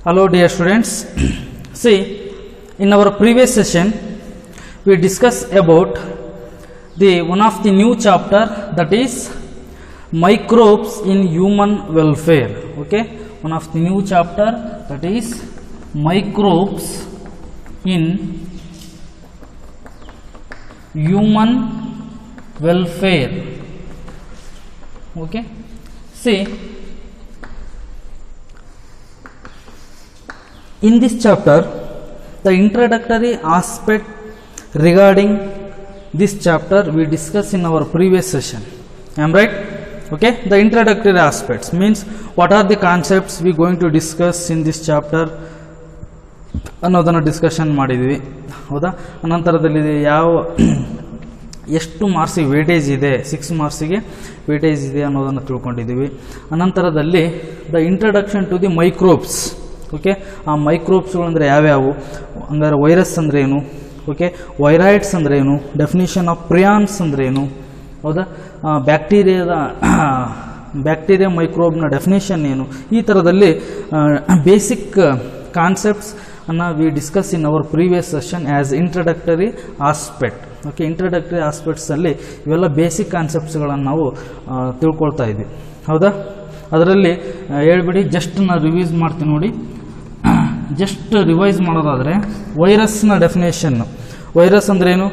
Hello dear students. See, in our previous session we discussed about the one of the new chapter, that is microbes in human welfare. Okay, one of the new chapter, that is microbes in human welfare. Okay, see, in this chapter, the introductory aspect regarding this chapter we discussed in our previous session. Am I right? Okay, the introductory aspects means what are the concepts we going to discuss in this chapter ಅನ್ನೋದನ್ನು discussion ಮಾಡಿದ್ವಿ. ಹೌದಾ? ಅನಂತರದಲ್ಲಿ ಯಾವ ಎಷ್ಟು ಮಾರ್ಕ್ಸಿಗೆ weightage ಇದೆ, 6 ಮಾರ್ಕ್ಸಿಗೆ weightage ಇದೆ ಅನ್ನೋದನ್ನು ತಿಳ್ಕೊಂಡಿದ್ದೀವಿ. ಅನಂತರದಲ್ಲಿ the introduction to the microbes. Okay, ಆ ಮೈಕ್ರೋಬ್ಸ್ಗಳು ಅಂದರೆ ಯಾವ್ಯಾವು, ಅಂದರೆ ವೈರಸ್ ಅಂದರೆ ಏನು, ಓಕೆ, ವೈರಾಯ್ಡ್ಸ್ ಅಂದರೆ ಏನು, ಡೆಫಿನಿಷನ್ ಆಫ್ ಪ್ರಿಯಾನ್ಸ್ ಅಂದರೆ ಏನು, ಹೌದಾ, ಬ್ಯಾಕ್ಟೀರಿಯಾ ಮೈಕ್ರೋಬ್ನ ಡೆಫಿನೇಷನ್ ಏನು, ಈ ಥರದಲ್ಲಿ ಬೇಸಿಕ್ ಕಾನ್ಸೆಪ್ಟ್ಸ್ ಅನ್ನು we discuss in our previous session as introductory aspect. Okay, introductory ಆಸ್ಪೆಕ್ಟ್ಸಲ್ಲಿ ಇವೆಲ್ಲ ಬೇಸಿಕ್ ಕಾನ್ಸೆಪ್ಟ್ಸ್ಗಳನ್ನು ನಾವು ತಿಳ್ಕೊಳ್ತಾ ಇದ್ವಿ. ಹೌದಾ? ಅದರಲ್ಲಿ ಹೇಳ್ಬಿಡಿ, ಜಸ್ಟ್ ನಾನು ರಿವೈಸ್ ಮಾಡ್ತೀನಿ ನೋಡಿ. ಜಸ್ಟ್ ರಿವೈಸ್ ಮಾಡೋದಾದರೆ ವೈರಸ್ನ ಡೆಫಿನೇಷನ್ನು. ವೈರಸ್ ಅಂದ್ರೇನು?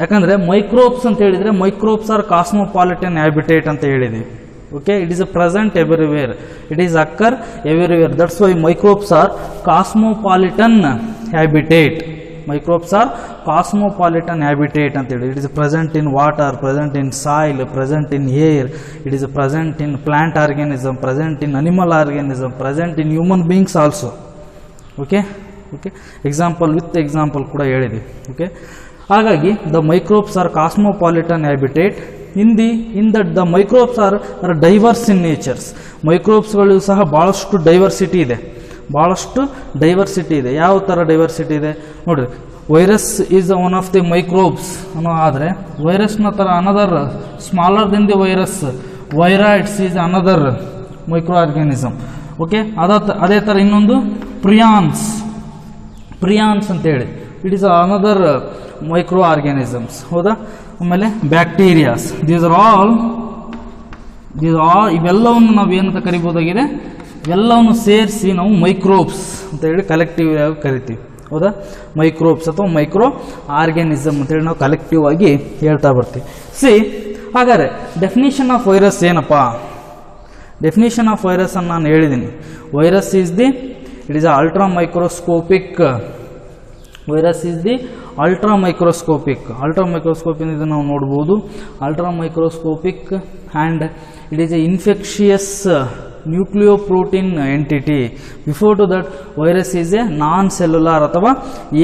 ಯಾಕಂದರೆ ಮೈಕ್ರೋಬ್ಸ್ ಅಂತ ಹೇಳಿದರೆ ಮೈಕ್ರೋಬ್ಸ್ ಆರ್ ಕಾಸ್ಮೋಪಾಲಿಟನ್ ಹ್ಯಾಬಿಟೇಟ್ ಅಂತ ಹೇಳಿದ್ದೀವಿ. Okay, it is a present everywhere, it is occur everywhere, that's why microbes are cosmopolitan habitat. Microbes are cosmopolitan habitat anta heli. It is present in water, present in soil, present in air, it is present in plant organism, present in animal organism, present in human beings also. Okay, okay, example with example kuda helidi. Okay, ಹಾಗಾಗಿ the microbes are cosmopolitan habitat. in that the microbes are diverse in natures. ಮೈಕ್ರೋಬ್ಸ್ಗಳು ಸಹ ಭಾಳಷ್ಟು diversity ಇದೆ. ಯಾವ ಥರ diversity ಇದೆ ನೋಡ್ರಿ. Virus is one of the microbes ಅನ್ನೋ ಆದರೆ ವೈರಸ್ನ ಥರ another smaller than the virus viroids is another micro organism. Okay, ಅದೇ ಥರ ಇನ್ನೊಂದು ಪ್ರಿಯಾನ್ಸ್ ಅಂತೇಳಿ, it is another micro organisms. ಹೌದಾ? ಆಮೇಲೆ ಬ್ಯಾಕ್ಟೀರಿಯಾಸ್, ದೀಸ್ ಆರ್ ಆಲ್ ಇವೆಲ್ಲವನ್ನು ನಾವು ಏನಂತ ಕರಿಬೋದಾಗಿದೆ, ಎಲ್ಲವನ್ನು ಸೇರಿಸಿ ನಾವು ಮೈಕ್ರೋಬ್ಸ್ ಅಂತ ಹೇಳಿ ಕಲೆಕ್ಟಿವ್ ಆಗಿ ಕರಿತೀವಿ. ಹೌದಾ? ಮೈಕ್ರೋಬ್ಸ್ ಅಥವಾ ಮೈಕ್ರೋ ಆರ್ಗ್ಯಾನಿಸಮ್ ಅಂತೇಳಿ ನಾವು ಕಲೆಕ್ಟಿವ್ ಆಗಿ ಹೇಳ್ತಾ ಬರ್ತೀವಿ. ಹಾಗಾದರೆ ಡೆಫಿನಿಷನ್ ಆಫ್ ವೈರಸ್ ಏನಪ್ಪ? ಡೆಫಿನಿಷನ್ ಆಫ್ ವೈರಸ್ ಅನ್ನು ನಾನು ಹೇಳಿದ್ದೀನಿ. Virus it is ultra microscopic. Virus is the ultra microscopic ಇಂದ ನಾವು ನೋಡ್ಬೋದು. Ultra microscopic and it is a infectious nucleoprotein entity. Before to that virus is a non cellular ಅಥವಾ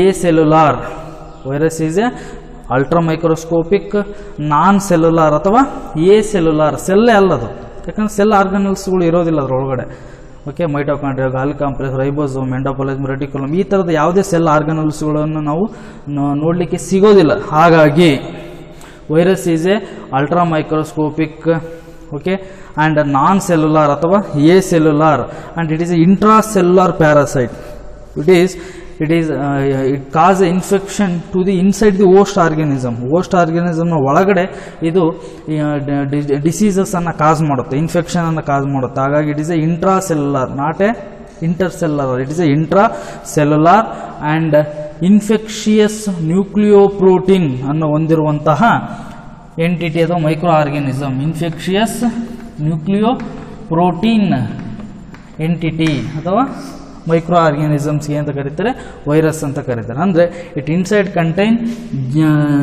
acellular. Virus is a ultra microscopic, non cellular ಅಥವಾ acellular. ಸೆಲ್ಲೇ ಅಲ್ಲದು, ಯಾಕಂದ್ರೆ cell ಆರ್ಗನಲ್ಸ್ಗಳು ಇರೋದಿಲ್ಲ ಅದರೊಳಗಡೆ. Okay, mitochondria, Golgi complex, ribosome, ಎಂಡೋಪ್ಲಾಸ್ಮ್, reticulum, ಈ ಥರದ ಯಾವುದೇ ಸೆಲ್ ಆರ್ಗನಲ್ಸ್ಗಳನ್ನು ನಾವು ನೋಡಲಿಕ್ಕೆ ಸಿಗೋದಿಲ್ಲ. ಹಾಗಾಗಿ virus is a ultra microscopic, okay, and non cellular ಅಥವಾ acellular, and it is a intracellular parasite. it cause infection to the inside the host organism. ಒಳಗಡೆ ಇದು ಡಿಸೀಸಸ್ ಅನ್ನು ಕಾಸ್ ಮಾಡುತ್ತೆ, ಇನ್ಫೆಕ್ಷನ್ ಅನ್ನು ಕಾಸ್ ಮಾಡುತ್ತೆ. ಹಾಗಾಗಿ it is a intracellular, not a intercellular. It is a intracellular and infectious nucleoprotein ಅನ್ನು ಹೊಂದಿರುವಂತಹ entity ಅಥವಾ microorganism. Infectious nucleoprotein entity ಅಥವಾ ಮೈಕ್ರೋ ಆರ್ಗ್ಯಾನಿಸಮ್ಸ್ಗೆ ಅಂತ ಕರೀತಾರೆ, ವೈರಸ್ ಅಂತ ಕರೀತಾರೆ. ಅಂದರೆ it inside contain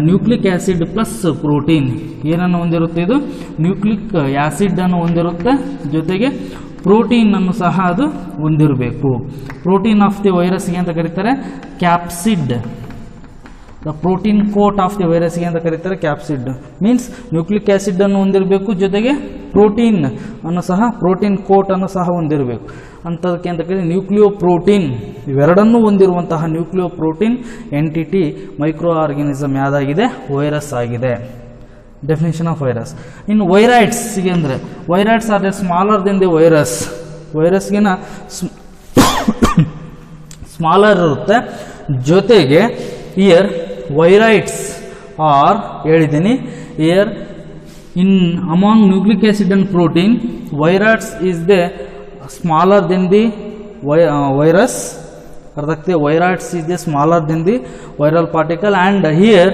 nucleic acid plus protein. ಏನನ್ನು ಹೊಂದಿರುತ್ತೆ? ಇದು ನ್ಯೂಕ್ಲಿಕ್ ಆ್ಯಸಿಡನ್ನು ಹೊಂದಿರುತ್ತೆ, ಜೊತೆಗೆ ಪ್ರೋಟೀನನ್ನು ಸಹ ಅದು ಹೊಂದಿರಬೇಕು. ಪ್ರೋಟೀನ್ ಆಫ್ ದಿ ವೈರಸ್ಗೆ ಅಂತ ಕರೀತಾರೆ capsid. The protein coat of the ವೈರಸ್ಗೆ ಅಂತ ಕರೀತಾರೆ ಕ್ಯಾಪ್ಸಿಡ್. ಮೀನ್ಸ್ ನ್ಯೂಕ್ಲಿಕ್ ಆ್ಯಸಿಡನ್ನು ಹೊಂದಿರಬೇಕು, ಜೊತೆಗೆ ಪ್ರೋಟೀನ್ ಕೋಟ್ ಅನ್ನು ಸಹ ಹೊಂದಿರಬೇಕು. ಅಂಥದಕ್ಕೆ ಅಂತ ಕರೀತಾರೆ ನ್ಯೂಕ್ಲಿಯೋಪ್ರೋಟೀನ್. ಇವೆರಡನ್ನೂ ಹೊಂದಿರುವಂತಹ ನ್ಯೂಕ್ಲಿಯೋಪ್ರೋಟೀನ್ ಎಂಟಿಟಿ ಮೈಕ್ರೋ ಆರ್ಗ್ಯಾನಿಸಮ್ ಯಾವುದಾಗಿದೆ? ವೈರಸ್ ಆಗಿದೆ. Definition of virus. ಇನ್ನು ವೈರಾಯ್ಡ್ಸ್ಗೆ ಅಂದರೆ viroids are smaller than the virus. ವೈರಸ್ಗಿನ ಸ್ಮಾಲರ್ ಇರುತ್ತೆ. ಜೊತೆಗೆ ಇಯರ್ ವೈರೈಟ್ಸ್ ಆರ್ ಹೇಳಿದ್ದೀನಿ, here in among nucleic acid and protein viroids is the smaller than the virus. ಅರ್ಥಾಗ್ತದೆ, viroids is the smaller than the viral particle and here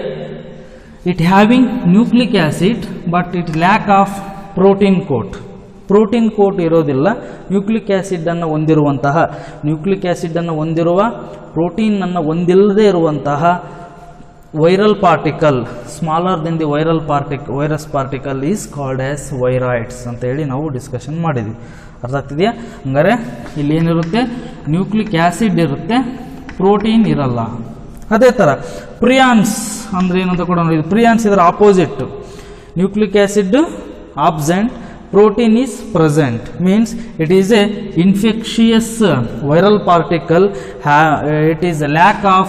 it having nucleic acid but it lack of protein coat. Protein coat ಇರೋದಿಲ್ಲ. Nucleic ಆ್ಯಸಿಡನ್ನು ಹೊಂದಿರುವಂತಹ, nucleic ಆ್ಯಸಿಡನ್ನು ಹೊಂದಿರುವ ಪ್ರೋಟೀನನ್ನು ಹೊಂದಿಲ್ಲದೆ ಇರುವಂತಹ viral particle, smaller than the virus particle is called as viroids ಅಂತ ಹೇಳಿ ನಾವು ಡಿಸ್ಕಷನ್ ಮಾಡಿದ್ವಿ. ಅರ್ಥ ಆಗ್ತಿದೆಯಾ? ಹಂಗಾರೆ ಇಲ್ಲಿ ಏನಿರುತ್ತೆ, ನ್ಯೂಕ್ಲಿಕ್ ಆ್ಯಸಿಡ್ ಇರುತ್ತೆ, ಪ್ರೋಟೀನ್ ಇರಲ್ಲ. ಅದೇ ಥರ ಪ್ರಿಯಾನ್ಸ್ ಅಂದರೆ ಏನಂತ ಕೂಡ ನೋಡಿದ್ವಿ. ಪ್ರಿಯಾನ್ಸ್ ಇದರ opposite. Nucleic acid absent, protein is present, means it is a infectious viral particle, it is a lack of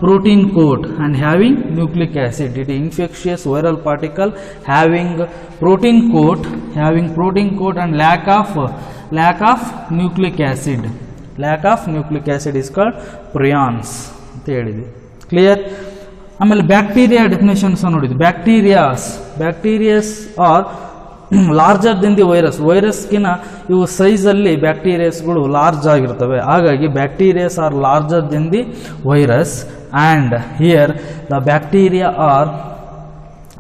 protein coat and having nucleic acid. It is infectious viral particle having protein coat and lack of nucleic acid. Lack of nucleic acid is called prions ಅಂತ ಹೇಳಿದ್ವಿ. Clear? ಆಮೇಲೆ bacteria definitions ನೋಡಿದ್ವಿ. Bacterias are larger than the virus. ವೈರಸ್ಗಿನ ಇವು ಸೈಜಲ್ಲಿ ಬ್ಯಾಕ್ಟೀರಿಯಾಸ್ಗಳು large ಆಗಿರ್ತವೆ. ಹಾಗಾಗಿ bacterias are larger than the virus and here the bacteria are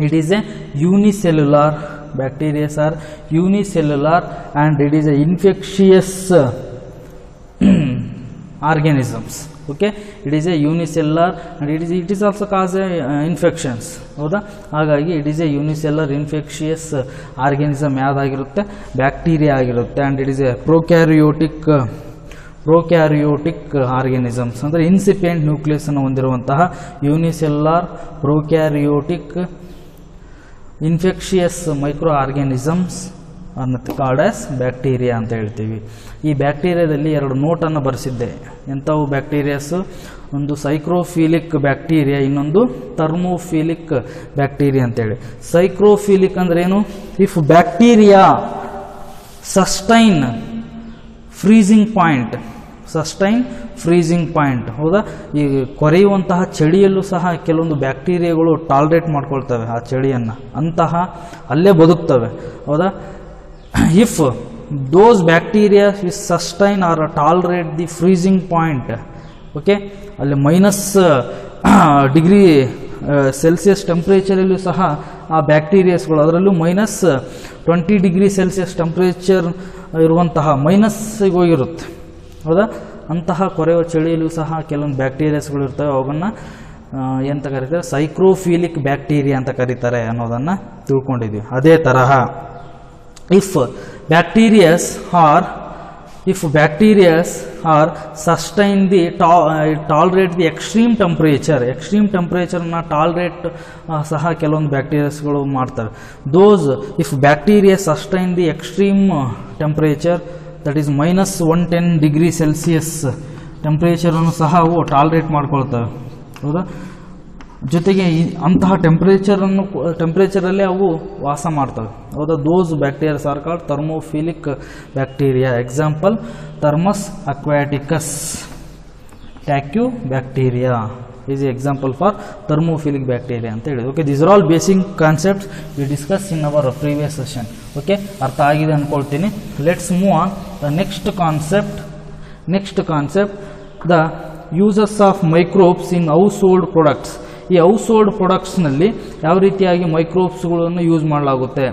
it is a unicellular. Bacterias are unicellular and it is a infectious organisms. Okay, it is a unicellular and it is also cause a infections. ಹೌದಾ? ಹಾಗಾಗಿ it is a unicellular infectious organism ಯಾವುದಾಗಿರುತ್ತೆ? Bacteria ಆಗಿರುತ್ತೆ. And it is A prokaryotic organisms ಅಂದರೆ incipient nucleus ಅನ್ನು ಹೊಂದಿರುವಂತಹ unicellular prokaryotic infectious micro organisms ಅನ್ನತ್ತೆ called as bacteria ಅಂತ ಹೇಳ್ತೀವಿ. ಈ ಬ್ಯಾಕ್ಟೀರಿಯಾದಲ್ಲಿ 2 ನೋಟನ್ನು ಬರೆಸಿದ್ದೆ. ಎಂಥವು ಬ್ಯಾಕ್ಟೀರಿಯಾಸು? ಒಂದು ಸೈಕ್ರೋಫಿಲಿಕ್ ಬ್ಯಾಕ್ಟೀರಿಯಾ, ಇನ್ನೊಂದು ಥರ್ಮೋಫಿಲಿಕ್ ಬ್ಯಾಕ್ಟೀರಿಯಾ ಅಂತೇಳಿ. ಸೈಕ್ರೋಫಿಲಿಕ್ ಅಂದ್ರೆ ಏನು? If bacteria sustain freezing point, ಹೌದಾ? ಈ ಕೊರೆಯುವಂತಹ ಚಳಿಯಲ್ಲೂ ಸಹ ಕೆಲವೊಂದು ಬ್ಯಾಕ್ಟೀರಿಯಾಗಳು ಟಾಲರೇಟ್ ಮಾಡ್ಕೊಳ್ತವೆ ಆ ಚಳಿಯನ್ನು, ಅಂತಹ ಅಲ್ಲೇ ಬದುಕ್ತವೆ. ಹೌದಾ? if those bacteria is sustain or tolerate the freezing point, okay, ಅಲ್ಲಿ -ಡಿಗ್ರಿ ಸೆಲ್ಸಿಯಸ್ ಟೆಂಪ್ರೇಚರಲ್ಲೂ ಸಹ ಆ ಬ್ಯಾಕ್ಟೀರಿಯಾಸ್ಗಳು, ಅದರಲ್ಲೂ -20 ಡಿಗ್ರಿ ಸೆಲ್ಸಿಯಸ್ ಟೆಂಪ್ರೇಚರ್ ಇರುವಂತಹ ಮೈನಸ್ಸಿಗೆ ಹೋಗಿರುತ್ತೆ. ಹೌದಾ? ಅಂತಹ ಕೊರೆಯುವ ಚಳಿಯಲ್ಲೂ ಸಹ ಕೆಲವೊಂದು ಬ್ಯಾಕ್ಟೀರಿಯಾಸ್ಗಳು ಇರ್ತವೆ. ಅವನ್ನು ಎಂತ ಕರೀತಾರೆ? ಸೈಕ್ರೋಫಿಲಿಕ್ ಬ್ಯಾಕ್ಟೀರಿಯಾ ಅಂತ ಕರೀತಾರೆ ಅನ್ನೋದನ್ನು ತಿಳ್ಕೊಂಡಿದ್ವಿ. ಅದೇ ತರಹ if bacteria are sustain the tolerate the extreme temperature na tolerate saha ಕೆಲವೊಂದು ಬ್ಯಾಕ್ಟೀರಿಯಾಸ್ಗಳು ಮಾಡ್ತವೆ. those if bacteria sustain the extreme temperature, that is -110 degree Celsius temperature ಅನ್ನು ಸಹ ಅವು ಟಾಲರೇಟ್ ಮಾಡ್ಕೊಳ್ತವೆ. ಹೌದಾ? ಜೊತೆಗೆ ಅಂತಹ ಟೆಂಪ್ರೇಚರಲ್ಲಿ ಅವು ವಾಸ ಮಾಡ್ತವೆ. ಹೌದಾ? Those bacterias are called thermophilic bacteria. Example Thermus aquaticus Taq bacteria is example for thermophilic bacteria ಅಂತ ಹೇಳಿದ್ರು. Okay, these are all basic concepts we discuss in our previous session. Okay, ಅರ್ಥ ಆಗಿದೆ ಅಂದ್ಕೊಳ್ತೀನಿ. Let's move on the next concept the uses of microbes in household products. ಈ household ಪ್ರಾಡಕ್ಟ್ಸ್ನಲ್ಲಿ ಯಾವ ರೀತಿಯಾಗಿ ಮೈಕ್ರೋಬ್ಸ್ಗಳನ್ನು ಯೂಸ್ ಮಾಡಲಾಗುತ್ತೆ?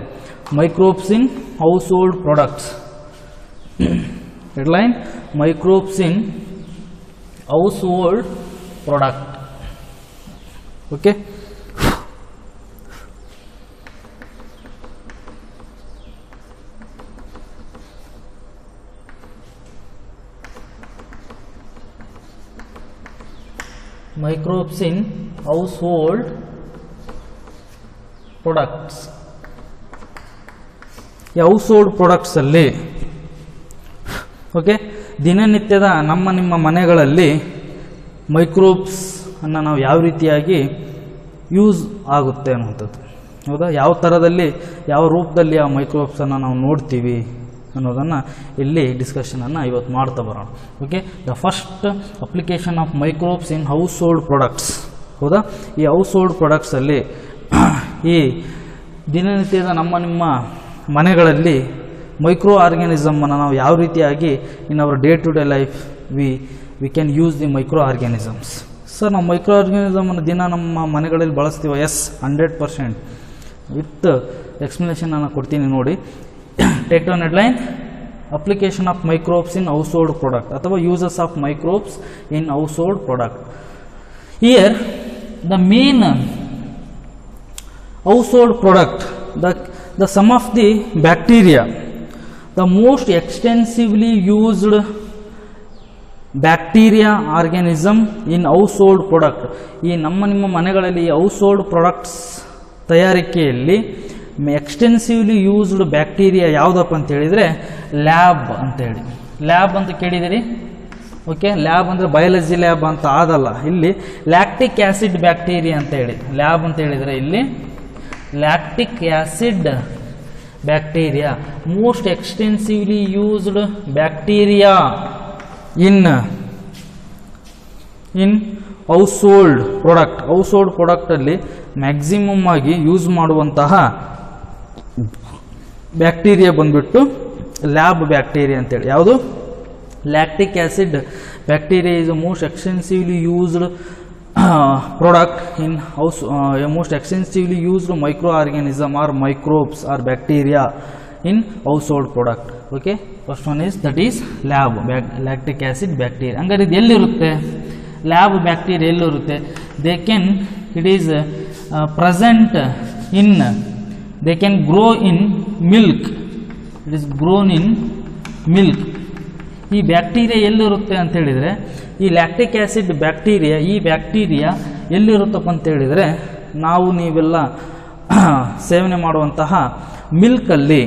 Microbes in household products. Headline: microbes in household product. Okay, microbes in household products. ಈ ಹೌಸ್ಹೋಲ್ಡ್ products ಅಲ್ಲಿ okay, ದಿನನಿತ್ಯದ ನಿಮ್ಮ ಮನೆಗಳಲ್ಲಿ ಮೈಕ್ರೋಬ್ಸ್ ಅನ್ನು ನಾವು ಯಾವ ರೀತಿಯಾಗಿ ಯೂಸ್ ಆಗುತ್ತೆ ಅನ್ನುವಂಥದ್ದು. ಹೌದಾ? ಯಾವ ಥರದಲ್ಲಿ, ಯಾವ ರೂಪದಲ್ಲಿ ಆ ಮೈಕ್ರೋಬ್ಸನ್ನು ನಾವು ನೋಡ್ತೀವಿ ಅನ್ನೋದನ್ನು ಇಲ್ಲಿ ಡಿಸ್ಕಷನನ್ನು ಇವತ್ತು ಮಾಡ್ತಾ ಬರೋಣ. Okay, the first application of microbes in household products. ಹೌದಾ, ಈ ಹೌಸ್ ಹೋಲ್ಡ್ ಪ್ರಾಡಕ್ಟ್ಸಲ್ಲಿ ಈ ದಿನನಿತ್ಯದ ನಿಮ್ಮ ಮನೆಗಳಲ್ಲಿ ಮೈಕ್ರೋ ಆರ್ಗ್ಯಾನಿಸಮನ್ನು ನಾವು ಯಾವ ರೀತಿಯಾಗಿ in our day to day life we can use the microorganisms. Sir, ನಾವು ಮೈಕ್ರೋ ಆರ್ಗ್ಯಾನಿಸಮನ್ನು ದಿನ ನಮ್ಮ ಮನೆಗಳಲ್ಲಿ ಬಳಸ್ತೀವ? ಎಸ್, 100%. ವಿತ್ ಎಕ್ಸ್ಪ್ಲನೇಷನ್ ನಾನು ಕೊಡ್ತೀನಿ ನೋಡಿ. Take down headline: application of microbes in household product ಅಥವಾ uses of microbes in household product. Here the main household product, the sum of the bacteria, the most extensively used bacteria organism in household product. ಈ ನಿಮ್ಮ ಮನೆಗಳಲ್ಲಿ ಹೌಸ್ಹೋಲ್ಡ್ products ತಯಾರಿಕೆಯಲ್ಲಿ extensively used bacteria ಯಾವುದಪ್ಪ ಅಂತ ಹೇಳಿದರೆ lab ಅಂತೇಳಿ. Lab ಅಂತ ಕೇಳಿದಿರಿ? ಓಕೆ, ಲ್ಯಾಬ್ ಅಂದರೆ ಬಯಾಲಜಿ ಲ್ಯಾಬ್ ಅಂತ ಆದಲ್ಲ, ಇಲ್ಲಿ ಲ್ಯಾಕ್ಟಿಕ್ ಆ್ಯಸಿಡ್ ಬ್ಯಾಕ್ಟೀರಿಯಾ ಅಂತ ಹೇಳಿ ಲ್ಯಾಬ್ ಅಂತ ಹೇಳಿದರೆ ಇಲ್ಲಿ lactic acid bacteria, most extensively used bacteria in household product. household product ಅಲ್ಲಿ ಮ್ಯಾಕ್ಸಿಮಮ್ ಆಗಿ ಯೂಸ್ ಮಾಡುವಂತಹ ಬ್ಯಾಕ್ಟೀರಿಯಾ ಬಂದ್ಬಿಟ್ಟು ಲ್ಯಾಬ್ ಬ್ಯಾಕ್ಟೀರಿಯಾ ಅಂತೇಳಿ. ಯಾವುದು? Lactic acid bacteria is most extensively used product in house, most extensively used microorganism or microbes or bacteria in household product. Okay, first one is that is lab lactic acid bacteria. ಹಂಗಾರೆ ಇದು ಎಲ್ಲಿರುತ್ತೆ? Lab bacteria ಎಲ್ಲಿರುತ್ತೆ? it is present in, they can grow in milk. It is grown in milk. ಈ bacteria ಎಲ್ಲಿರುತ್ತೆ ಅಂತ ಹೇಳಿದರೆ, ಈ lactic acid bacteria, ಈ ಬ್ಯಾಕ್ಟೀರಿಯಾ ಎಲ್ಲಿರುತ್ತಪ್ಪ ಅಂತ ಹೇಳಿದರೆ ನಾವು ನೀವೆಲ್ಲ ಸೇವನೆ ಮಾಡುವಂತಹ ಮಿಲ್ಕಲ್ಲಿ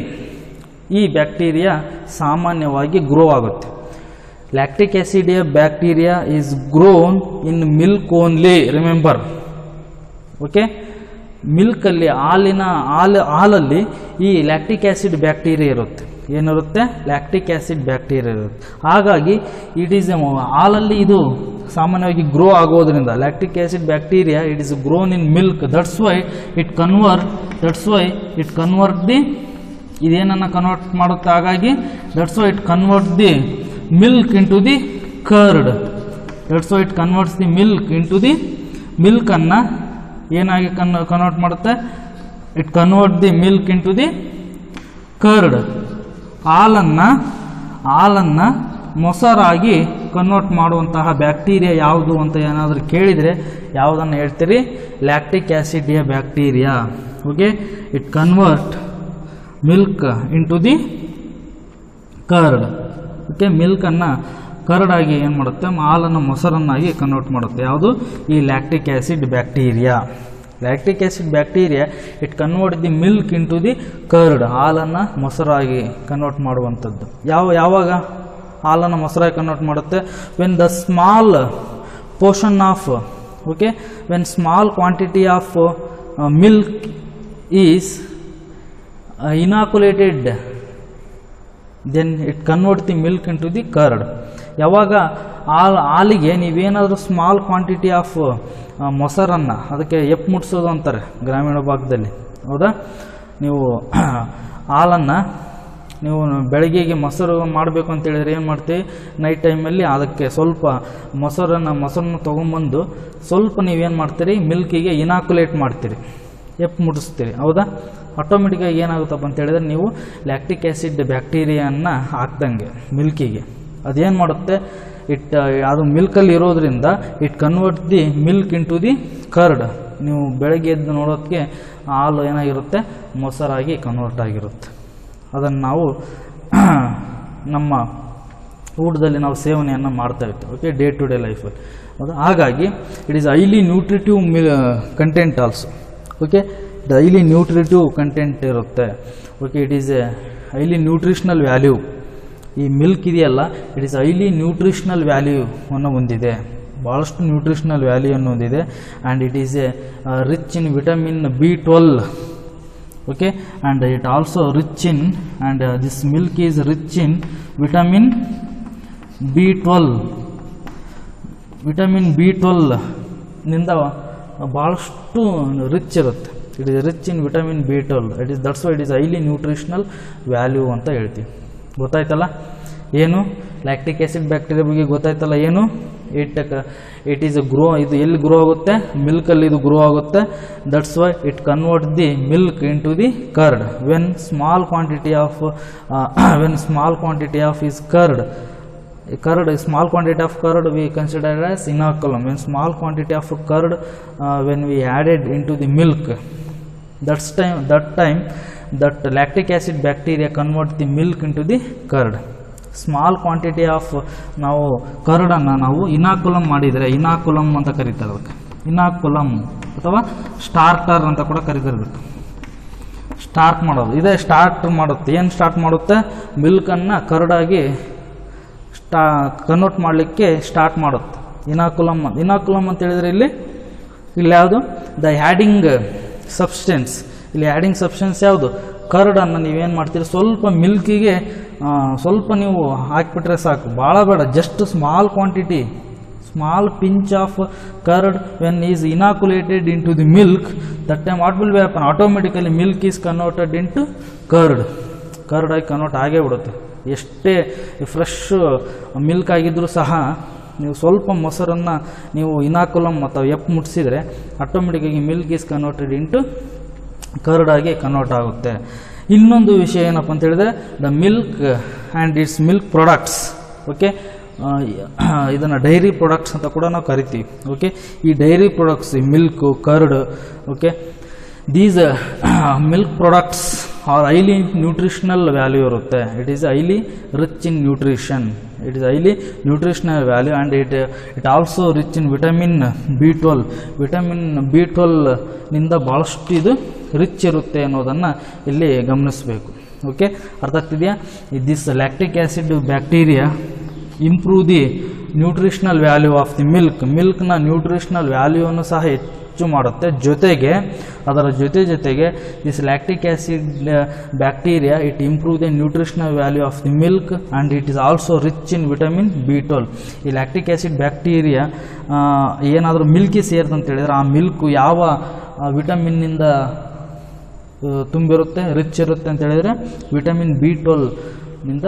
ಈ ಬ್ಯಾಕ್ಟೀರಿಯಾ ಸಾಮಾನ್ಯವಾಗಿ ಗ್ರೋ ಆಗುತ್ತೆ. Lactic acid bacteria is grown in milk only, remember. Okay, ಮಿಲ್ಕಲ್ಲಿ ಹಾಲಲ್ಲಿ ಈ ಲ್ಯಾಕ್ಟಿಕ್ ಆ್ಯಸಿಡ್ ಬ್ಯಾಕ್ಟೀರಿಯಾ ಇರುತ್ತೆ. ಏನಿರುತ್ತೆ? ಲ್ಯಾಕ್ಟಿಕ್ ಆ್ಯಸಿಡ್ ಬ್ಯಾಕ್ಟೀರಿಯಾ ಇರುತ್ತೆ. ಹಾಗಾಗಿ ಇಟ್ ಈಸ್ ಹಾಲಲ್ಲಿ ಇದು ಸಾಮಾನ್ಯವಾಗಿ ಗ್ರೋ ಆಗೋದ್ರಿಂದ lactic acid bacteria it is grown in milk. That's why it convert the, ಇದೇನನ್ನು ಕನ್ವರ್ಟ್ ಮಾಡುತ್ತೆ. ಹಾಗಾಗಿ that's why it convert the milk into the curd. That's why it converts the milk into the, ಮಿಲ್ಕನ್ನು ಏನಾಗಿ convert ಮಾಡುತ್ತೆ? It convert the milk into the curd. ಹಾಲನ್ನು ಮೊಸರಾಗಿ convert ಮಾಡುವಂತಹ bacteria ಯಾವುದು ಅಂತ ಏನಾದರೂ ಕೇಳಿದರೆ ಯಾವುದನ್ನು ಹೇಳ್ತೀರಿ? Lactic acid bacteria. Okay, it convert milk into the curd. Okay, ಮಿಲ್ಕನ್ನು ಕರ್ಡಾಗಿ ಏನು ಮಾಡುತ್ತೆ? ಹಾಲನ್ನು ಮೊಸರನ್ನಾಗಿ ಕನ್ವರ್ಟ್ ಮಾಡುತ್ತೆ. ಯಾವುದು? ಈ lactic acid bacteria. Lactic acid bacteria it convert the milk into the curd. ಹಾಲನ್ನು ಮೊಸರಾಗಿ ಕನ್ವರ್ಟ್ ಮಾಡುವಂಥದ್ದು. ಯಾವಾಗ ಹಾಲನ್ನು ಮೊಸರಾಗಿ ಕನ್ವರ್ಟ್ ಮಾಡುತ್ತೆ? When the small portion of, okay, when small quantity of milk is inoculated, then it convert the milk into the curd. ಯಾವಾಗ ಹಾಲಿಗೆ ನೀವೇನಾದರೂ ಸ್ಮಾಲ್ ಕ್ವಾಂಟಿಟಿ ಆಫ್ ಮೊಸರನ್ನು, ಅದಕ್ಕೆ ಎಪ್ಪು ಮುಟ್ಸೋದು ಅಂತಾರೆ ಗ್ರಾಮೀಣ ಭಾಗದಲ್ಲಿ, ಹೌದಾ? ನೀವು ಹಾಲನ್ನು ನೀವು ಬೆಳಗ್ಗೆಗೆ ಮೊಸರು ಮಾಡಬೇಕು ಅಂತ ಹೇಳಿದ್ರೆ ಏನು ಮಾಡ್ತೀವಿ? ನೈಟ್ ಟೈಮಲ್ಲಿ ಅದಕ್ಕೆ ಸ್ವಲ್ಪ ಮೊಸರನ್ನು ತೊಗೊಂಬಂದು ಸ್ವಲ್ಪ ನೀವೇನು ಮಾಡ್ತೀರಿ? ಮಿಲ್ಕಿಗೆ ಇನಾಕುಲೇಟ್ ಮಾಡ್ತೀರಿ, ಎಪ್ಪು ಮುಟ್ಟಿಸ್ತೀರಿ, ಹೌದಾ? ಆಟೋಮೆಟಿಕ್ಕಾಗಿ ಏನಾಗುತ್ತಪ್ಪ ಅಂತ ಹೇಳಿದ್ರೆ ನೀವು ಲ್ಯಾಕ್ಟಿಕ್ ಆ್ಯಸಿಡ್ ಬ್ಯಾಕ್ಟೀರಿಯಾವನ್ನು ಹಾಕ್ದಂಗೆ ಮಿಲ್ಕಿಗೆ ಅದೇನು ಮಾಡುತ್ತೆ? ಅದು ಮಿಲ್ಕಲ್ಲಿ ಇರೋದ್ರಿಂದ it convert the milk into the curd. ನೀವು ಬೆಳಗ್ಗೆ ಎದ್ದು ನೋಡೋದಕ್ಕೆ ಹಾಲು ಏನಾಗಿರುತ್ತೆ? ಮೊಸರಾಗಿ ಕನ್ವರ್ಟ್ ಆಗಿರುತ್ತೆ. ಅದನ್ನು ನಾವು ನಮ್ಮ ಊಟದಲ್ಲಿ ನಾವು ಸೇವನೆಯನ್ನು ಮಾಡ್ತಾ ಇರ್ತೀವಿ. ಓಕೆ, ಡೇ ಟು ಡೇ ಲೈಫಲ್ಲಿ, ಹೌದಾ? ಹಾಗಾಗಿ it is highly nutritive content also. Okay, it highly nutritive content ಇರುತ್ತೆ. Okay, it is a highly nutritional value. ಈ ಮಿಲ್ಕ್ ಇದೆಯಲ್ಲ, ಇಟ್ ಈಸ್ ಹೈಲಿ ನ್ಯೂಟ್ರಿಷನಲ್ ವ್ಯಾಲ್ಯೂವನ್ನು ಹೊಂದಿದೆ, ಭಾಳಷ್ಟು ನ್ಯೂಟ್ರಿಷನಲ್ ವ್ಯಾಲ್ಯೂವನ್ನು ಹೊಂದಿದೆ. And it is a rich in vitamin B12. okay, and it also rich in, and this milk is rich in vitamin B12. ವಿಟಮಿನ್ B12 ನಿಂದ ಭಾಳಷ್ಟು ರಿಚ್ ಇರುತ್ತೆ. It is rich in vitamin B12. That's why it is highly nutritional value ಅಂತ ಹೇಳ್ತೀವಿ. ಗೊತ್ತಾಯ್ತಲ್ಲ ಏನು lactic acid bacteria ಬಗ್ಗೆ ಗೊತ್ತಾಯ್ತಲ್ಲ ಏನು. ಇಟ್ ಈಸ್ ಗ್ರೋ, ಇದು ಎಲ್ಲಿ ಗ್ರೋ ಆಗುತ್ತೆ, ಮಿಲ್ಕಲ್ಲಿ ಇದು ಗ್ರೋ ಆಗುತ್ತೆ. That's why it convert the milk in to the curd. When small quantity of is curd, small quantity of curd we consider as inoculum. When small quantity of curd when we added into the milk, that time that lactic acid bacteria convert the milk into the curd. Small quantity of ನಾವು ಕರ್ಡನ್ನು ನಾವು ಇನಾಕುಲಮ್ ಮಾಡಿದರೆ, ಇನಾಕುಲಮ್ ಅಂತ ಕರೀತಾರೆ ಅದಕ್ಕೆ. ಇನಾಕುಲಮ್ ಅಥವಾ starter ಅಂತ ಕೂಡ ಕರೀತಾರೆ ಅದಕ್ಕೆ. ಸ್ಟಾರ್ಟ್ ಮಾಡೋದು ಇದೇ ಸ್ಟಾರ್ಟ್ ಮಾಡುತ್ತೆ. ಏನು ಸ್ಟಾರ್ಟ್ ಮಾಡುತ್ತೆ, ಮಿಲ್ಕನ್ನು ಕರ್ಡಾಗಿ ಕನ್ವರ್ಟ್ ಮಾಡಲಿಕ್ಕೆ ಸ್ಟಾರ್ಟ್ ಮಾಡುತ್ತೆ. ಇನಾಕುಲಮ್ ಅಂತ ಹೇಳಿದರೆ ಇಲ್ಲಿ ಯಾವುದು, ದ ಆ್ಯಡಿಂಗ್ ಸಬ್ಸ್ಟೆನ್ಸ್. ಇಲ್ಲಿ ಆ್ಯಡಿಂಗ್ ಸಬ್ಸ್ಟೆನ್ಸ್ ಯಾವುದು, ಕರ್ಡನ್ನು ನೀವೇನು ಮಾಡ್ತೀರಿ, ಸ್ವಲ್ಪ ಮಿಲ್ಕಿಗೆ ಸ್ವಲ್ಪ ನೀವು ಹಾಕಿಬಿಟ್ರೆ ಸಾಕು, ಭಾಳ ಬೇಡ, just small quantity, small pinch of curd when is inoculated in to the milk, that time what will be happen, automatically milk is converted in to ಕರ್ಡಾಗಿ ಕನ್ವರ್ಟ್ ಆಗೇ ಬಿಡುತ್ತೆ. ಎಷ್ಟೇ ಫ್ರೆಶ್ ಮಿಲ್ಕ್ ಆಗಿದ್ದರೂ ಸಹ ನೀವು ಸ್ವಲ್ಪ ಮೊಸರನ್ನು ನೀವು ಇನಾಕುಲಮ್ ಅಥವಾ ಮುಟ್ಟಿಸಿದರೆ ಆಟೋಮೆಟಿಕ್ಕಾಗಿ ಮಿಲ್ಕ್ ಈಸ್ ಕನ್ವರ್ಟೆಡ್ ಇಂಟು ಕರ್ಡಾಗಿ ಕನ್ವರ್ಟ್ ಆಗುತ್ತೆ. ಇನ್ನೊಂದು ವಿಷಯ ಏನಪ್ಪ ಅಂತ ಹೇಳಿದ್ರೆ, the milk and it's milk products. Okay, ಇದನ್ನು ಡೈರಿ ಪ್ರಾಡಕ್ಟ್ಸ್ ಅಂತ ಕೂಡ ನಾವು ಕರಿತೀವಿ. ಓಕೆ, ಈ ಡೈರಿ ಪ್ರಾಡಕ್ಟ್ಸ್, ಈ milk, curd, okay, these milk products are highly nutritional value ಇರುತ್ತೆ. It is highly rich in nutrition. It is highly nutritional value and it also rich in vitamin B12. ವಿಟಮಿನ್ B12 ನಿಂದ ಭಾಳಷ್ಟು ಇದು rich ಇರುತ್ತೆ ಅನ್ನೋದನ್ನು ಇಲ್ಲಿ ಗಮನಿಸಬೇಕು. ಓಕೆ, ಅರ್ಥ ಆಗ್ತಿದೆಯಾ. This lactic acid bacteria improve the nutritional value of the ಮಿಲ್ಕ್ನ ನ್ಯೂಟ್ರಿಷನಲ್ ವ್ಯಾಲ್ಯೂವನ್ನು ಸಹ ಹೆಚ್ಚು ಮಾಡುತ್ತೆ. ಜೊತೆಗೆ ಅದರ ಜೊತೆಗೆ this lactic acid bacteria it improve the nutritional value of the milk and it is also rich in vitamin B12. ಈ lactic acid bacteria ಏನಾದರೂ ಮಿಲ್ಕಿ ಸೇರಿದಂತ ಹೇಳಿದರೆ ಆ ಮಿಲ್ಕು ಯಾವ ವಿಟಮಿನ್ನಿಂದ ತುಂಬಿರುತ್ತೆ, ರಿಚ್ ಇರುತ್ತೆ ಅಂತ ಹೇಳಿದರೆ ವಿಟಮಿನ್ B12 ನಿಂದ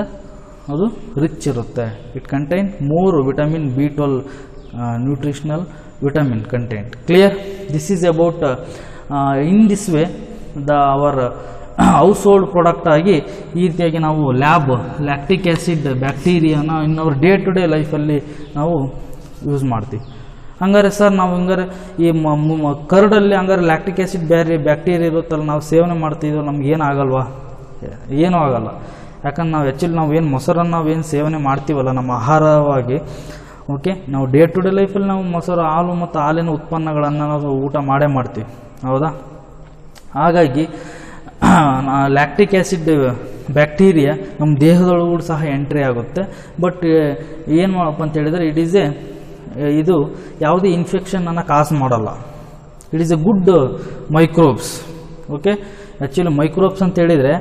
ಅದು ರಿಚ್ ಇರುತ್ತೆ. It contain more vitamin B12 nutritional vitamin content. Clear? This is about in this way our household product ಆಗಿ ಈ ರೀತಿಯಾಗಿ ನಾವು ಲ್ಯಾಕ್ಟಿಕ್ ಆ್ಯಸಿಡ್ ಬ್ಯಾಕ್ಟೀರಿಯಾನ in our day to day ಲೈಫಲ್ಲಿ ನಾವು ಯೂಸ್ ಮಾಡ್ತೀವಿ. ಹಂಗಾರೆ ಸರ್ ನಾವು ಹಂಗಾರೆ ಈ ಕರ್ಡಲ್ಲಿ ಹಂಗಾರೆ ಲ್ಯಾಕ್ಟಿಕ್ ಆ್ಯಸಿಡ್ ಬ್ಯಾಕ್ಟೀರಿಯಾ ಇರುತ್ತಲ್ಲ, ನಾವು ಸೇವನೆ ಮಾಡ್ತಿದ್ದೀವಿ, ನಮ್ಗೆ ಏನಾಗಲ್ವಾ? ಏನೂ ಆಗಲ್ಲ. ಯಾಕಂದ್ರೆ ನಾವು ನಾವು ಏನು ಮೊಸರನ್ನು ನಾವೇನು ಸೇವನೆ ಮಾಡ್ತೀವಲ್ಲ ನಮ್ಮ ಆಹಾರವಾಗಿ, ಓಕೆ, ನಾವು ಡೇ ಟು ಡೇ ಲೈಫಲ್ಲಿ ನಾವು ಮೊಸರು, ಹಾಲು ಮತ್ತು ಹಾಲಿನ ಉತ್ಪನ್ನಗಳನ್ನು ನಾವು ಊಟ ಮಾಡೇ ಮಾಡ್ತೀವಿ, ಹೌದಾ? ಹಾಗಾಗಿ ಲ್ಯಾಕ್ಟಿಕ್ ಆ್ಯಸಿಡ್ ಬ್ಯಾಕ್ಟೀರಿಯಾ ನಮ್ಮ ದೇಹದೊಳಗೂ ಸಹ ಎಂಟ್ರಿ ಆಗುತ್ತೆ. ಬಟ್ ಏನು ಮಾಡಪ್ಪ ಅಂತ ಹೇಳಿದರೆ ಇದು ಯಾವುದೇ ಇನ್ಫೆಕ್ಷನನ್ನು ಕಾಸ್ ಮಾಡಲ್ಲ. It is A good microbes. Okay, actually microbes ಅಂತ ಹೇಳಿದರೆ,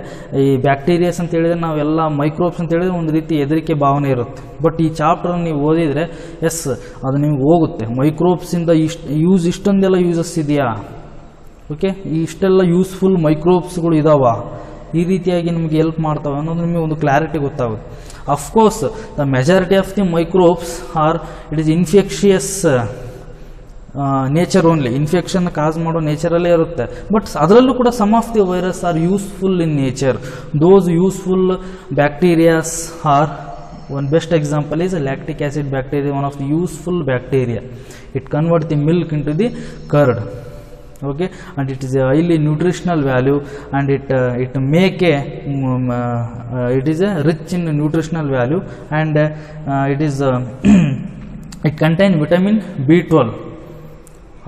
ಈ ಬ್ಯಾಕ್ಟೀರಿಯಾಸ್ ಅಂತ ಹೇಳಿದರೆ ನಾವೆಲ್ಲ ಮೈಕ್ರೋಬ್ಸ್ ಅಂತ ಹೇಳಿದರೆ ಒಂದು ರೀತಿ ಹೆದರಿಕೆ ಭಾವನೆ ಇರುತ್ತೆ. ಬಟ್ ಈ ಚಾಪ್ಟರ್ನ ನೀವು ಓದಿದರೆ ಎಸ್ ಅದು ನಿಮ್ಗೆ ಹೋಗುತ್ತೆ. ಮೈಕ್ರೋಬ್ಸಿಂದ ಇಷ್ಟೊಂದೆಲ್ಲ ಯೂಸಸ್ ಇದೆಯಾ, ಓಕೆ, ಇಷ್ಟೆಲ್ಲ ಯೂಸ್ಫುಲ್ ಮೈಕ್ರೋಬ್ಸ್ಗಳು ಇದಾವ, ಈ ರೀತಿಯಾಗಿ ನಿಮಗೆ ಹೆಲ್ಪ್ ಮಾಡ್ತಾವೆ ಅನ್ನೋದು ನಿಮಗೆ ಒಂದು ಕ್ಲಾರಿಟಿ ಗೊತ್ತಾಗುತ್ತೆ. Of course the majority of the microbes it is infectious nature only, infection cause ಮಾಡೋ ನೇಚರಲ್ಲೇ ಇರುತ್ತೆ. ಬಟ್ ಅದರಲ್ಲೂ ಕೂಡ some of the virus are useful in nature. Those useful bacterias are, one best example is lactic acid bacteria, one of the useful bacteria. It converts the milk into the curd. Okay, and it is a highly nutritional value, and it make a it is a rich in nutritional value, and it is it contain vitamin B12.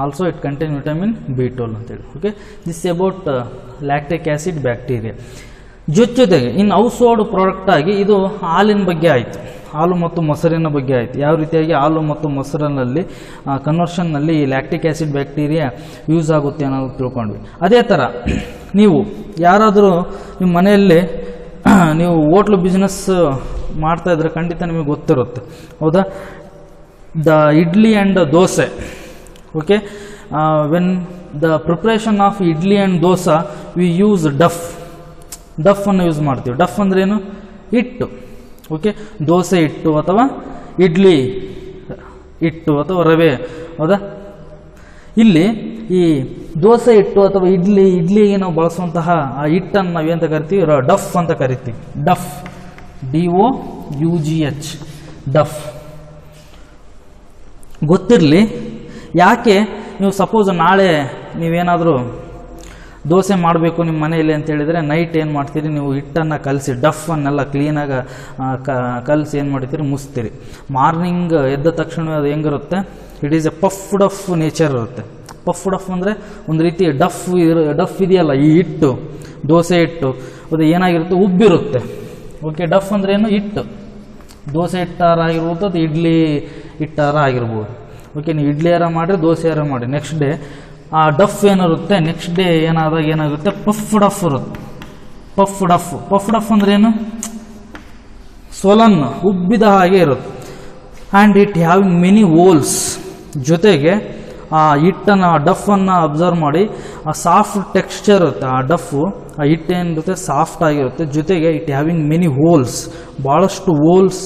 Also it contain vitamin B12. Okay, this is about lactic acid bacteria. ಜೊತೆಗೆ ಇನ್ನು house hold product ಆಗಿ ಇದು ಹಾಲಿನ ಬಗ್ಗೆ ಆಯಿತು. ಹಾಲು ಮತ್ತು ಮೊಸರಿನ ಬಗ್ಗೆ ಆಯಿತು. ಯಾವ ರೀತಿಯಾಗಿ ಹಾಲು ಮತ್ತು ಮೊಸರಿನಲ್ಲಿ ಕನ್ವರ್ಷನ್ನಲ್ಲಿ ಲ್ಯಾಕ್ಟಿಕ್ ಆ್ಯಸಿಡ್ ಬ್ಯಾಕ್ಟೀರಿಯಾ ಯೂಸ್ ಆಗುತ್ತೆ ಅನ್ನೋದು ತಿಳ್ಕೊಂಡ್ವಿ. ಅದೇ ಥರ ನೀವು ಯಾರಾದರೂ ನಿಮ್ಮ ಮನೆಯಲ್ಲಿ ನೀವು ಹೋಟ್ಲು ಬಿಸ್ನೆಸ್ ಮಾಡ್ತಾಯಿದ್ರೆ ಖಂಡಿತ ನಿಮಗೆ ಗೊತ್ತಿರುತ್ತೆ, ಹೌದಾ? The idli and dosa, okay, when the preparation of idli and dosa we use ಡಫನ್ನು ಯೂಸ್ ಮಾಡ್ತೀವಿ. ಡಫ್ ಅಂದ್ರೇನು? ಹಿಟ್ಟು, ಓಕೆ, ದೋಸೆ ಹಿಟ್ಟು ಅಥವಾ ಇಡ್ಲಿ ಹಿಟ್ಟು ಅಥವಾ ರವೆ, ಹೌದಾ? ಇಲ್ಲಿ ಈ ದೋಸೆ ಹಿಟ್ಟು ಅಥವಾ ಇಡ್ಲಿಗೆ ನಾವು ಬಳಸುವಂತಹ ಆ ಹಿಟ್ಟನ್ನು ನಾವೇಂತ ಕರಿತೀವಿ? ಡಫ್ ಅಂತ ಕರಿತೀವಿ. Deaf, DOUGH, deaf. ಗೊತ್ತಿರಲಿ, ಯಾಕೆ ನೀವು ಸಪೋಸ್ ನಾಳೆ ನೀವೇನಾದರೂ ದೋಸೆ ಮಾಡಬೇಕು ನಿಮ್ಮ ಮನೆಯಲ್ಲಿ ಅಂತ ಹೇಳಿದರೆ ನೈಟ್ ಏನು ಮಾಡ್ತೀರಿ? ನೀವು ಹಿಟ್ಟನ್ನು ಕಲಸಿ ಡಫನ್ನೆಲ್ಲ ಕ್ಲೀನಾಗಿ ಕಲಸಿ ಏನು ಮಾಡ್ತೀರಿ? ಮುಸ್ತೀರಿ. ಮಾರ್ನಿಂಗ್ ಎದ್ದ ತಕ್ಷಣ ಅದು ಹೆಂಗಿರುತ್ತೆ? It is A puffed of nature ಇರುತ್ತೆ. ಪಫ್ಡ್ ಆಫ್ ಅಂದರೆ ಒಂದು ರೀತಿ ಡಫ್ ಇದೆಯಲ್ಲ, ಈ ಹಿಟ್ಟು, ದೋಸೆ ಹಿಟ್ಟು ಅದು ಏನಾಗಿರುತ್ತೆ? ಉಬ್ಬಿರುತ್ತೆ. ಓಕೆ, ಡಫ್ ಅಂದರೆ ಏನು? ಹಿಟ್ಟು. ದೋಸೆ ಹಿಟ್ಟಾರ ಆಗಿರ್ಬೋದು, ಅದು ಇಡ್ಲಿ ಹಿಟ್ಟಾರ ಆಗಿರ್ಬೋದು. ಓಕೆ, ನೀವು ಇಡ್ಲಿಯಾರ ಮಾಡಿರಿ, ದೋಸೆಯಾರ ಮಾಡಿ, ನೆಕ್ಸ್ಟ್ ಡೇ ಆ ಡಫ್ ಏನಿರುತ್ತೆ, ನೆಕ್ಸ್ಟ್ ಡೇ ಏನಾಗುತ್ತೆ? ಪಫ್ಡ್ ಆಫ್ ಇರುತ್ತೆ. ಪಫ್ಡ್ ಆಫ್ ಅಂದ್ರೆ ಏನು? ಸ್ವಲನ್, ಉಬ್ಬಿದ ಹಾಗೆ ಇರುತ್ತೆ. And it having many holes. ಜೊತೆಗೆ ಆ ಹಿಟ್ಟನ್ನು, ಆ ಡಫನ್ನು ಅಬ್ಸರ್ವ್ ಮಾಡಿ, ಆ ಸಾಫ್ಟ್ ಟೆಕ್ಸ್ಚರ್ ಇರುತ್ತೆ ಆ ಡಫು, ಆ ಹಿಟ್ಟು ಏನಿರುತ್ತೆ ಸಾಫ್ಟ್ ಆಗಿರುತ್ತೆ. ಜೊತೆಗೆ ಇಟ್ ಹ್ಯಾವಿಂಗ್ ಮೆನಿ ಹೋಲ್ಸ್, ಭಾಳಷ್ಟು ಹೋಲ್ಸ್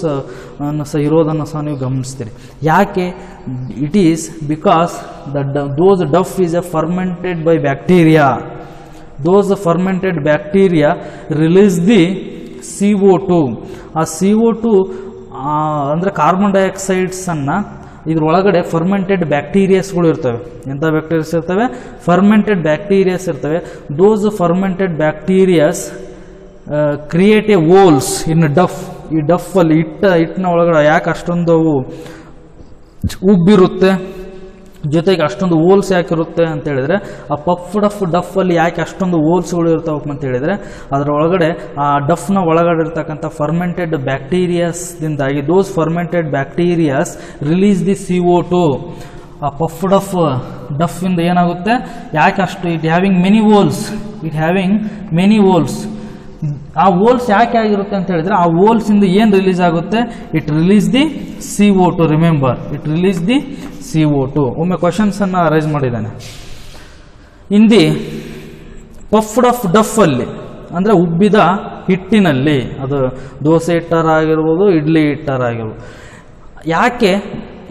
ಸಹ ಇರೋದನ್ನು ಸಹ ನೀವು ಗಮನಿಸ್ತೀರಿ. ಯಾಕೆ? It is because those dough is A fermented by bacteria. Those fermented bacteria release the CO2. ಆ CO2 ಅಂದರೆ ಕಾರ್ಬನ್ ಡೈಆಕ್ಸೈಡ್ಸನ್ನು ಇದ್ರೊಳಗಡೆ ಫರ್ಮೆಂಟೆಡ್ ಬ್ಯಾಕ್ಟೀರಿಯಾಸ್ಗಳು ಇರ್ತವೆ. ಎಂಥ ಬ್ಯಾಕ್ಟೀರಿಯಾಸ್ ಇರ್ತವೆ? ಫರ್ಮೆಂಟೆಡ್ ಬ್ಯಾಕ್ಟೀರಿಯಾಸ್ ಇರ್ತವೆ. Those fermented bacterias create a holes in dough. ಈ ಡಫಲ್ಲಿ ಹಿಟ್ಟಿನ ಒಳಗಡೆ ಯಾಕೆ ಅಷ್ಟೊಂದು ಅವು ಉಬ್ಬಿರುತ್ತೆ, ಜೊತೆಗೆ ಅಷ್ಟೊಂದು ಹೋಲ್ಸ್ ಯಾಕಿರುತ್ತೆ ಅಂತ ಹೇಳಿದರೆ, ಆ ಪಫ್ಡ್ ಆಫ್ ಡಫಲ್ಲಿ ಯಾಕೆ ಅಷ್ಟೊಂದು ಹೋಲ್ಸ್ಗಳು ಇರ್ತಾವಪ್ಪ ಅಂತ ಹೇಳಿದರೆ, ಅದರ ಒಳಗಡೆ ಆ ಡಫ್ನ ಒಳಗಡೆ ಇರ್ತಕ್ಕಂಥ ಫರ್ಮೆಂಟೆಡ್ ಬ್ಯಾಕ್ಟೀರಿಯಾಸ್ದಿಂದಾಗಿ those fermented bacterias release the CO2. ಆ ಪಫ್ಡ್ ಆಫ್ ಡಫಿಂದ ಏನಾಗುತ್ತೆ? ಯಾಕೆ ಅಷ್ಟು? It having many holes. ಆ ಹೋಲ್ಸ್ ಯಾಕೆ ಆಗಿರುತ್ತೆ ಅಂತ ಹೇಳಿದ್ರೆ, ಆ ಹೋಲ್ಸಿಂದ ಏನು ರಿಲೀಸ್ ಆಗುತ್ತೆ? It release the CO2. Remember, it release the CO2. ಒಮ್ಮೆ ಕ್ವಶನ್ಸನ್ನು ರೈಸ್ ಮಾಡಿದ್ದಾನೆ. ಇನ್ ದಿ ಪಫ್ಡ್ ಆಫ್ ಡಫಲ್ಲಿ ಅಂದರೆ ಉಬ್ಬಿದ ಹಿಟ್ಟಿನಲ್ಲಿ, ಅದು ದೋಸೆ ಹಿಟ್ಟಾರ ಆಗಿರ್ಬೋದು, ಇಡ್ಲಿ ಹಿಟ್ಟಾರ ಆಗಿರ್ಬೋದು, ಯಾಕೆ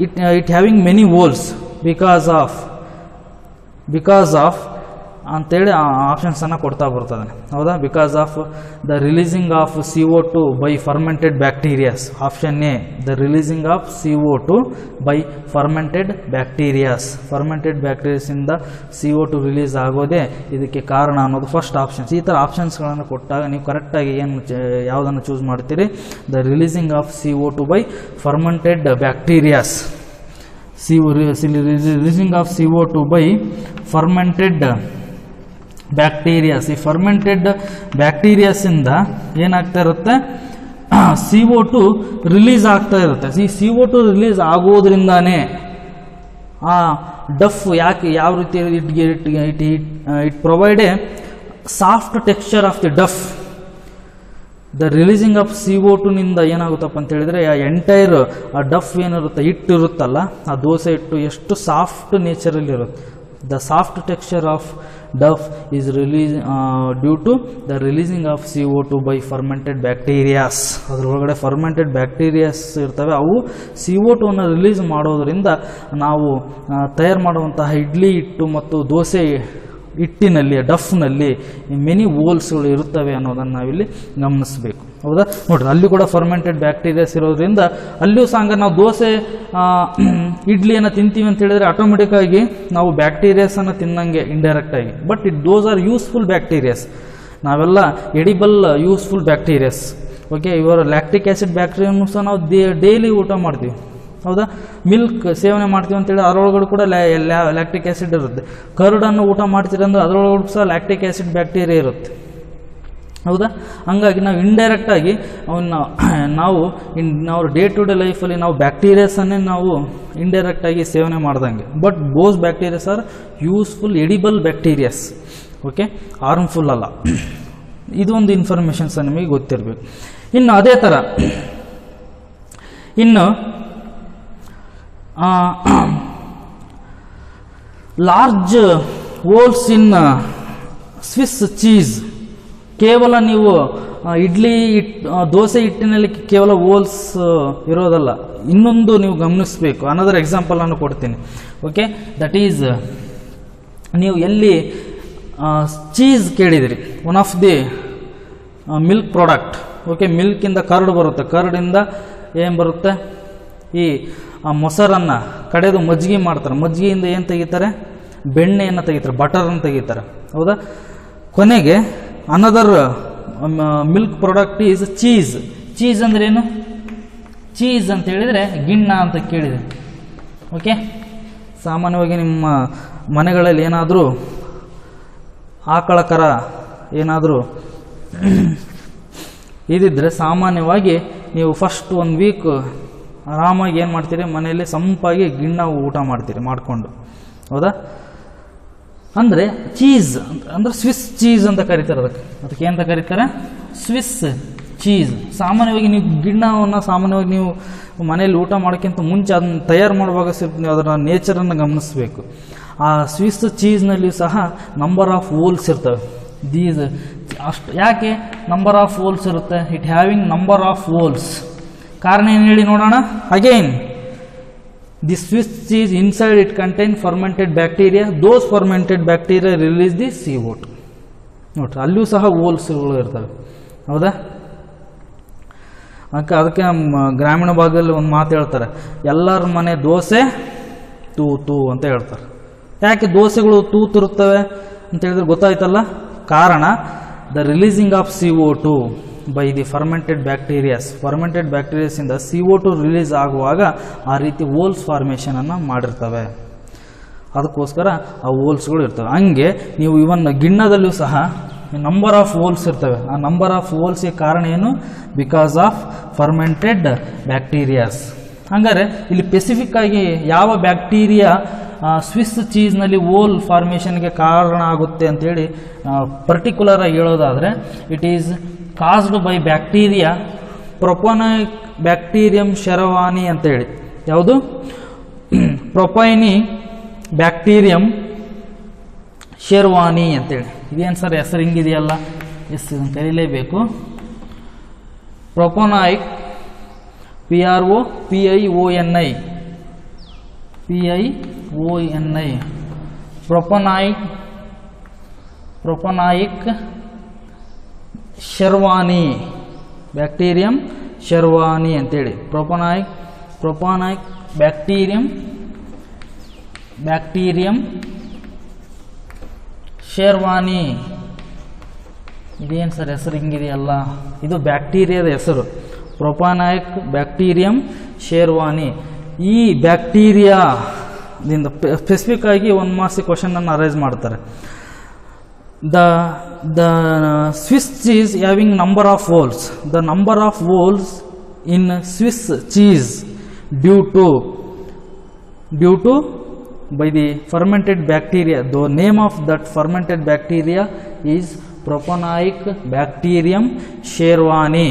it having many holes? Because of ಅಂತೇಳಿ ಆಪ್ಷನ್ಸನ್ನು ಕೊಡ್ತಾ ಬರ್ತದೆ, ಹೌದಾ? Because of the releasing of CO2 by fermented bacterias. Option A, the releasing of CO2 by fermented bacterias. Fermented ಬ್ಯಾಕ್ಟೀರಿಯಾಸಿಂದ CO2 ರಿಲೀಸ್ ಆಗೋದೇ ಇದಕ್ಕೆ ಕಾರಣ ಅನ್ನೋದು ಫಸ್ಟ್ ಆಪ್ಷನ್ಸ್. ಈ ಥರ ಆಪ್ಷನ್ಸ್ಗಳನ್ನು ಕೊಟ್ಟಾಗ ನೀವು ಕರೆಕ್ಟಾಗಿ ಯಾವುದನ್ನು ಚೂಸ್ ಮಾಡ್ತೀರಿ? The releasing of CO2 by fermented bacterias. Releasing of CO2 by fermented bacterias. ಈ ಫರ್ಮೆಂಟೆಡ್ ಬ್ಯಾಕ್ಟೀರಿಯಾಸಿಂದ ಏನಾಗ್ತಾ ಇರುತ್ತೆ? CO2 ರಿಲೀಸ್ ಆಗ್ತಾ ಇರುತ್ತೆ. ಈ CO2 ರಿಲೀಸ್ ಆಗೋದ್ರಿಂದಾನೇ ಆ ಡಫ್ ಯಾಕೆ ಯಾವ ರೀತಿ it provide A soft texture of the deaf. The releasing of CO2 ನಿಂದ ಏನಾಗುತ್ತಪ್ಪ ಅಂತ ಹೇಳಿದರೆ, ಆ ಎಂಟೈರ್ ಆ ಡಫ್ ಏನಿರುತ್ತೆ, ಹಿಟ್ಟು ಇರುತ್ತಲ್ಲ, ಆ ದೋಸೆ ಹಿಟ್ಟು ಎಷ್ಟು ಸಾಫ್ಟ್ ನೇಚರಲ್ಲಿ ಇರುತ್ತೆ. The soft texture of dough is due to the releasing of CO2 by fermented bacterias. ಅದರೊಳಗಡೆ ಫರ್ಮೆಂಟೆಡ್ ಬ್ಯಾಕ್ಟೀರಿಯಾಸ್ ಇರ್ತವೆ. ಅವು CO2 ರಿಲೀಸ್ ಮಾಡೋದರಿಂದ ನಾವು ತಯಾರು ಮಾಡುವಂತಹ ಇಡ್ಲಿ ಹಿಟ್ಟು ಮತ್ತು ದೋಸೆ ಹಿಟ್ಟಿನಲ್ಲಿ, ಡಫ್ನಲ್ಲಿ ಮೆನಿ ಹೋಲ್ಸ್ಗಳು ಇರುತ್ತವೆ ಅನ್ನೋದನ್ನು ನಾವಿಲ್ಲಿ ಗಮನಿಸಬೇಕು, ಹೌದಾ? ನೋಡ್ರಿ, ಅಲ್ಲಿ ಕೂಡ ಫರ್ಮೆಂಟೆಡ್ ಬ್ಯಾಕ್ಟೀರಿಯಾಸ್ ಇರೋದ್ರಿಂದ ಅಲ್ಲಿಯೂ ಸಹ ನಾವು ದೋಸೆ ಇಡ್ಲಿಯನ್ನು ತಿಂತೀವಿ ಅಂತ ಹೇಳಿದರೆ ಆಟೋಮೆಟಿಕ್ಕಾಗಿ ನಾವು ಬ್ಯಾಕ್ಟೀರಿಯಾಸನ್ನು ತಿನ್ನಂಗೆ ಇಂಡೈರೆಕ್ಟಾಗಿ. But those are useful bacterias. ನಾವೆಲ್ಲ ಎಡಿಬಲ್ ಯೂಸ್ಫುಲ್ ಬ್ಯಾಕ್ಟೀರಿಯಾಸ್. ಓಕೆ, ಇವರು ಲ್ಯಾಕ್ಟಿಕ್ ಆ್ಯಸಿಡ್ ಬ್ಯಾಕ್ಟೀರಿಯಾನು ಸಹ ನಾವು ಡೈಲಿ ಊಟ ಮಾಡ್ತೀವಿ, ಹೌದಾ? ಮಿಲ್ಕ್ ಸೇವನೆ ಮಾಡ್ತೀವಿ ಅಂತೇಳಿ ಅದರೊಳಗಡೆ ಕೂಡ ಲ್ಯಾಕ್ಟಿಕ್ ಆ್ಯಸಿಡ್ ಇರುತ್ತೆ. ಕರ್ಡನ್ನು ಊಟ ಮಾಡ್ತೀರಿ ಅಂದರೆ ಅದರೊಳಗಡೆ ಸಹ ಲ್ಯಾಕ್ಟಿಕ್ ಆ್ಯಸಿಡ್ ಬ್ಯಾಕ್ಟೀರಿಯಾ ಇರುತ್ತೆ. ಹೌದಾ? ಹಂಗಾಗಿ ನಾವು ಇಂಡೈರೆಕ್ಟಾಗಿ ಅವನ್ನ ನಾವು ಡೇ ಟು ಡೇ ಲೈಫಲ್ಲಿ ನಾವು ಬ್ಯಾಕ್ಟೀರಿಯಾಸನ್ನೇ ನಾವು ಇಂಡೈರೆಕ್ಟಾಗಿ ಸೇವನೆ ಮಾಡ್ದಂಗೆ. But both bacterias are useful edible bacterias, okay, harmful ಅಲ್ಲ. ಇದೊಂದು ಇನ್ಫಾರ್ಮೇಷನ್ಸ್ ನಿಮಗೆ ಗೊತ್ತಿರಬೇಕು. ಇನ್ನು ಅದೇ ಥರ ಇನ್ನು large holes in Swiss cheese. ಕೇವಲ ನೀವು ದೋಸೆ ಹಿಟ್ಟಿನಲ್ಲಿ ಕೇವಲ ಹೋಲ್ಸ್ ಇರೋದಲ್ಲ, ಇನ್ನೊಂದು ನೀವು ಗಮನಿಸಬೇಕು. ಅನದರ್ ಎಕ್ಸಾಂಪಲ್ ನಾನು ಕೊಡ್ತೀನಿ, ಓಕೆ. ದಟ್ ಈಸ್, ನೀವು ಎಲ್ಲಿ ಚೀಸ್ ಕೇಳಿದಿರಿ, one of the milk product, okay. ಮಿಲ್ಕಿಂದ ಕರ್ಡ್ ಬರುತ್ತೆ, ಕರ್ಡಿಂದ ಏನು ಬರುತ್ತೆ, ಈ ಮೊಸರನ್ನು ಕಡೆದು ಮಜ್ಜಿಗೆ ಮಾಡ್ತಾರೆ, ಮಜ್ಜಿಗೆಯಿಂದ ಏನು ತೆಗಿತಾರೆ, ಬೆಣ್ಣೆಯನ್ನು ತೆಗಿತಾರೆ, ಬಟರನ್ನು ತೆಗಿತಾರೆ, ಹೌದಾ? ಕೊನೆಗೆ another milk product is cheese. Cheese ಅಂದ್ರೆ ಏನು? ಚೀಸ್ ಅಂತ ಹೇಳಿದರೆ ಗಿಣ್ಣ ಅಂತ ಕೇಳಿದೆ, ಓಕೆ. ಸಾಮಾನ್ಯವಾಗಿ ನಿಮ್ಮ ಮನೆಗಳಲ್ಲಿ ಏನಾದರೂ ಆಕಳ ಕರ ಏನಾದರೂ ಇದಿದ್ರೆ ಸಾಮಾನ್ಯವಾಗಿ ನೀವು ಫಸ್ಟ್ 1 ವೀಕ್ ಆರಾಮಾಗಿ ಏನು ಮಾಡ್ತೀರಿ, ಮನೆಯಲ್ಲಿ ಸಂಪಾಗಿ ಗಿಣ್ಣ ಊಟ ಮಾಡ್ತೀರಿ ಮಾಡಿಕೊಂಡು, ಹೌದಾ? ಅಂದರೆ ಚೀಸ್ ಅಂದರೆ ಸ್ವಿಸ್ ಚೀಸ್ ಅಂತ ಕರೀತಾರೆ. ಅದಕ್ಕೆ ಏನಂತ ಕರೀತಾರೆ? Swiss cheese. ಸಾಮಾನ್ಯವಾಗಿ ನೀವು ಗಿಣ್ಣವನ್ನು ಸಾಮಾನ್ಯವಾಗಿ ನೀವು ಮನೆಯಲ್ಲಿ ಊಟ ಮಾಡೋಕ್ಕಿಂತ ಮುಂಚೆ ಅದನ್ನು ತಯಾರು ಮಾಡುವಾಗ ಸ್ವಲ್ಪ ನೀವು ಅದರ ನೇಚರನ್ನು ಗಮನಿಸಬೇಕು. ಆ ಸ್ವಿಸ್ ಚೀಸ್ನಲ್ಲಿಯೂ ಸಹ ನಂಬರ್ ಆಫ್ ಹೋಲ್ಸ್ ಇರ್ತವೆ. ಅಷ್ಟು ಯಾಕೆ ನಂಬರ್ ಆಫ್ ಹೋಲ್ಸ್ ಇರುತ್ತೆ? It having number of holes. ಕಾರಣ ಏನು ಹೇಳಿ ನೋಡೋಣ. Again the Swiss cheese inside it contain fermented bacteria. Those fermented bacteria release the CO2. ನೋಡ್ರಿ, ಅಲ್ಲಿಯೂ ಸಹ ಹೋಲ್ಸ್ಗಳು ಇರ್ತವೆ, ಹೌದಾ? ಅದಕ್ಕೆ ಗ್ರಾಮೀಣ ಭಾಗದಲ್ಲಿ ಒಂದು ಮಾತು ಹೇಳ್ತಾರೆ, ಎಲ್ಲರ ಮನೆ ದೋಸೆ ತೂತು ಅಂತ ಹೇಳ್ತಾರೆ. ಯಾಕೆ ದೋಸೆಗಳು ತೂತಿರುತ್ತವೆ ಅಂತ ಹೇಳಿದ್ರೆ ಗೊತ್ತಾಯ್ತಲ್ಲ. ಕಾರಣ the releasing of CO2 by the fermented bacterias. Fermented ಬ್ಯಾಕ್ಟೀರಿಯಾಸಿಂದ CO2 ರಿಲೀಸ್ ಆಗುವಾಗ ಆ ರೀತಿ ಹೋಲ್ಸ್ ಫಾರ್ಮೇಷನನ್ನು ಮಾಡಿರ್ತವೆ. ಅದಕ್ಕೋಸ್ಕರ ಆ ಹೋಲ್ಸ್ಗಳು ಇರ್ತವೆ. ಹಂಗೆ ನೀವು ಇವನ್ ಗಿಣ್ಣದಲ್ಲೂ ಸಹ ನಂಬರ್ ಆಫ್ ಹೋಲ್ಸ್ ಇರ್ತವೆ. ಆ ನಂಬರ್ ಆಫ್ ಹೋಲ್ಸ್ಗೆ ಕಾರಣ ಏನು? Because of fermented bacterias. ಹಂಗಾರೆ ಇಲ್ಲಿ ಸ್ಪೆಸಿಫಿಕ್ ಆಗಿ ಯಾವ ಬ್ಯಾಕ್ಟೀರಿಯಾ ಸ್ವಿಸ್ ಚೀಸ್ನಲ್ಲಿ ಹೋಲ್ ಫಾರ್ಮೇಷನ್ಗೆ ಕಾರಣ ಆಗುತ್ತೆ ಅಂತೇಳಿ ಪರ್ಟಿಕ್ಯುಲರ್ ಆಗಿ ಹೇಳೋದಾದರೆ, it is caused by bacteria propionic bacterium shermanii ಅಂತೇಳಿ. ಯಾವುದು? ಪ್ರೊಪೈನಿ ಬ್ಯಾಕ್ಟೀರಿಯಂ ಶೆರ್ವಾನಿ ಅಂತೇಳಿ. ಇದೇನು ಸರ್ ಹೆಸರು ಹಿಂಗಿದೆಯಲ್ಲ? ಎಸ್, ಇದನ್ನು ಕರೀಲೇಬೇಕು. ಪ್ರೊಪೊನೈಕ್ PROPIONI ಪ್ರೊಪೊನೈಕ್ ಶೆರ್ವಾನಿ ಬ್ಯಾಕ್ಟೀರಿಯಂ ಶೆರ್ವಾನಿ ಅಂತೇಳಿ. ಪ್ರೊಪೊನೈಕ್ ಬ್ಯಾಕ್ಟೀರಿಯಂ ಶೆರ್ವಾನಿ. ಇದೇನು ಸರ್ ಹೆಸರು ಹಿಂಗಿದೆಯಲ್ಲ? ಇದು ಬ್ಯಾಕ್ಟೀರಿಯಾದ ಹೆಸರು, ಪ್ರೊಪೊನೈಕ್ ಬ್ಯಾಕ್ಟೀರಿಯಂ ಶೆರ್ವಾನಿ. ಈ ಬ್ಯಾಕ್ಟೀರಿಯಾದಿಂದ ಸ್ಪೆಸಿಫಿಕ್ ಆಗಿ 1 ಮಾರ್ಕ್ಸ್ ಕ್ವಶನ್ ಅನ್ನು ಅರೈಸ್ ಮಾಡ್ತಾರೆ. The Swiss cheese having number of holes. The number of holes in Swiss cheese due to by the fermented bacteria. The name of that fermented bacteria is Propionaic bacterium sherwani.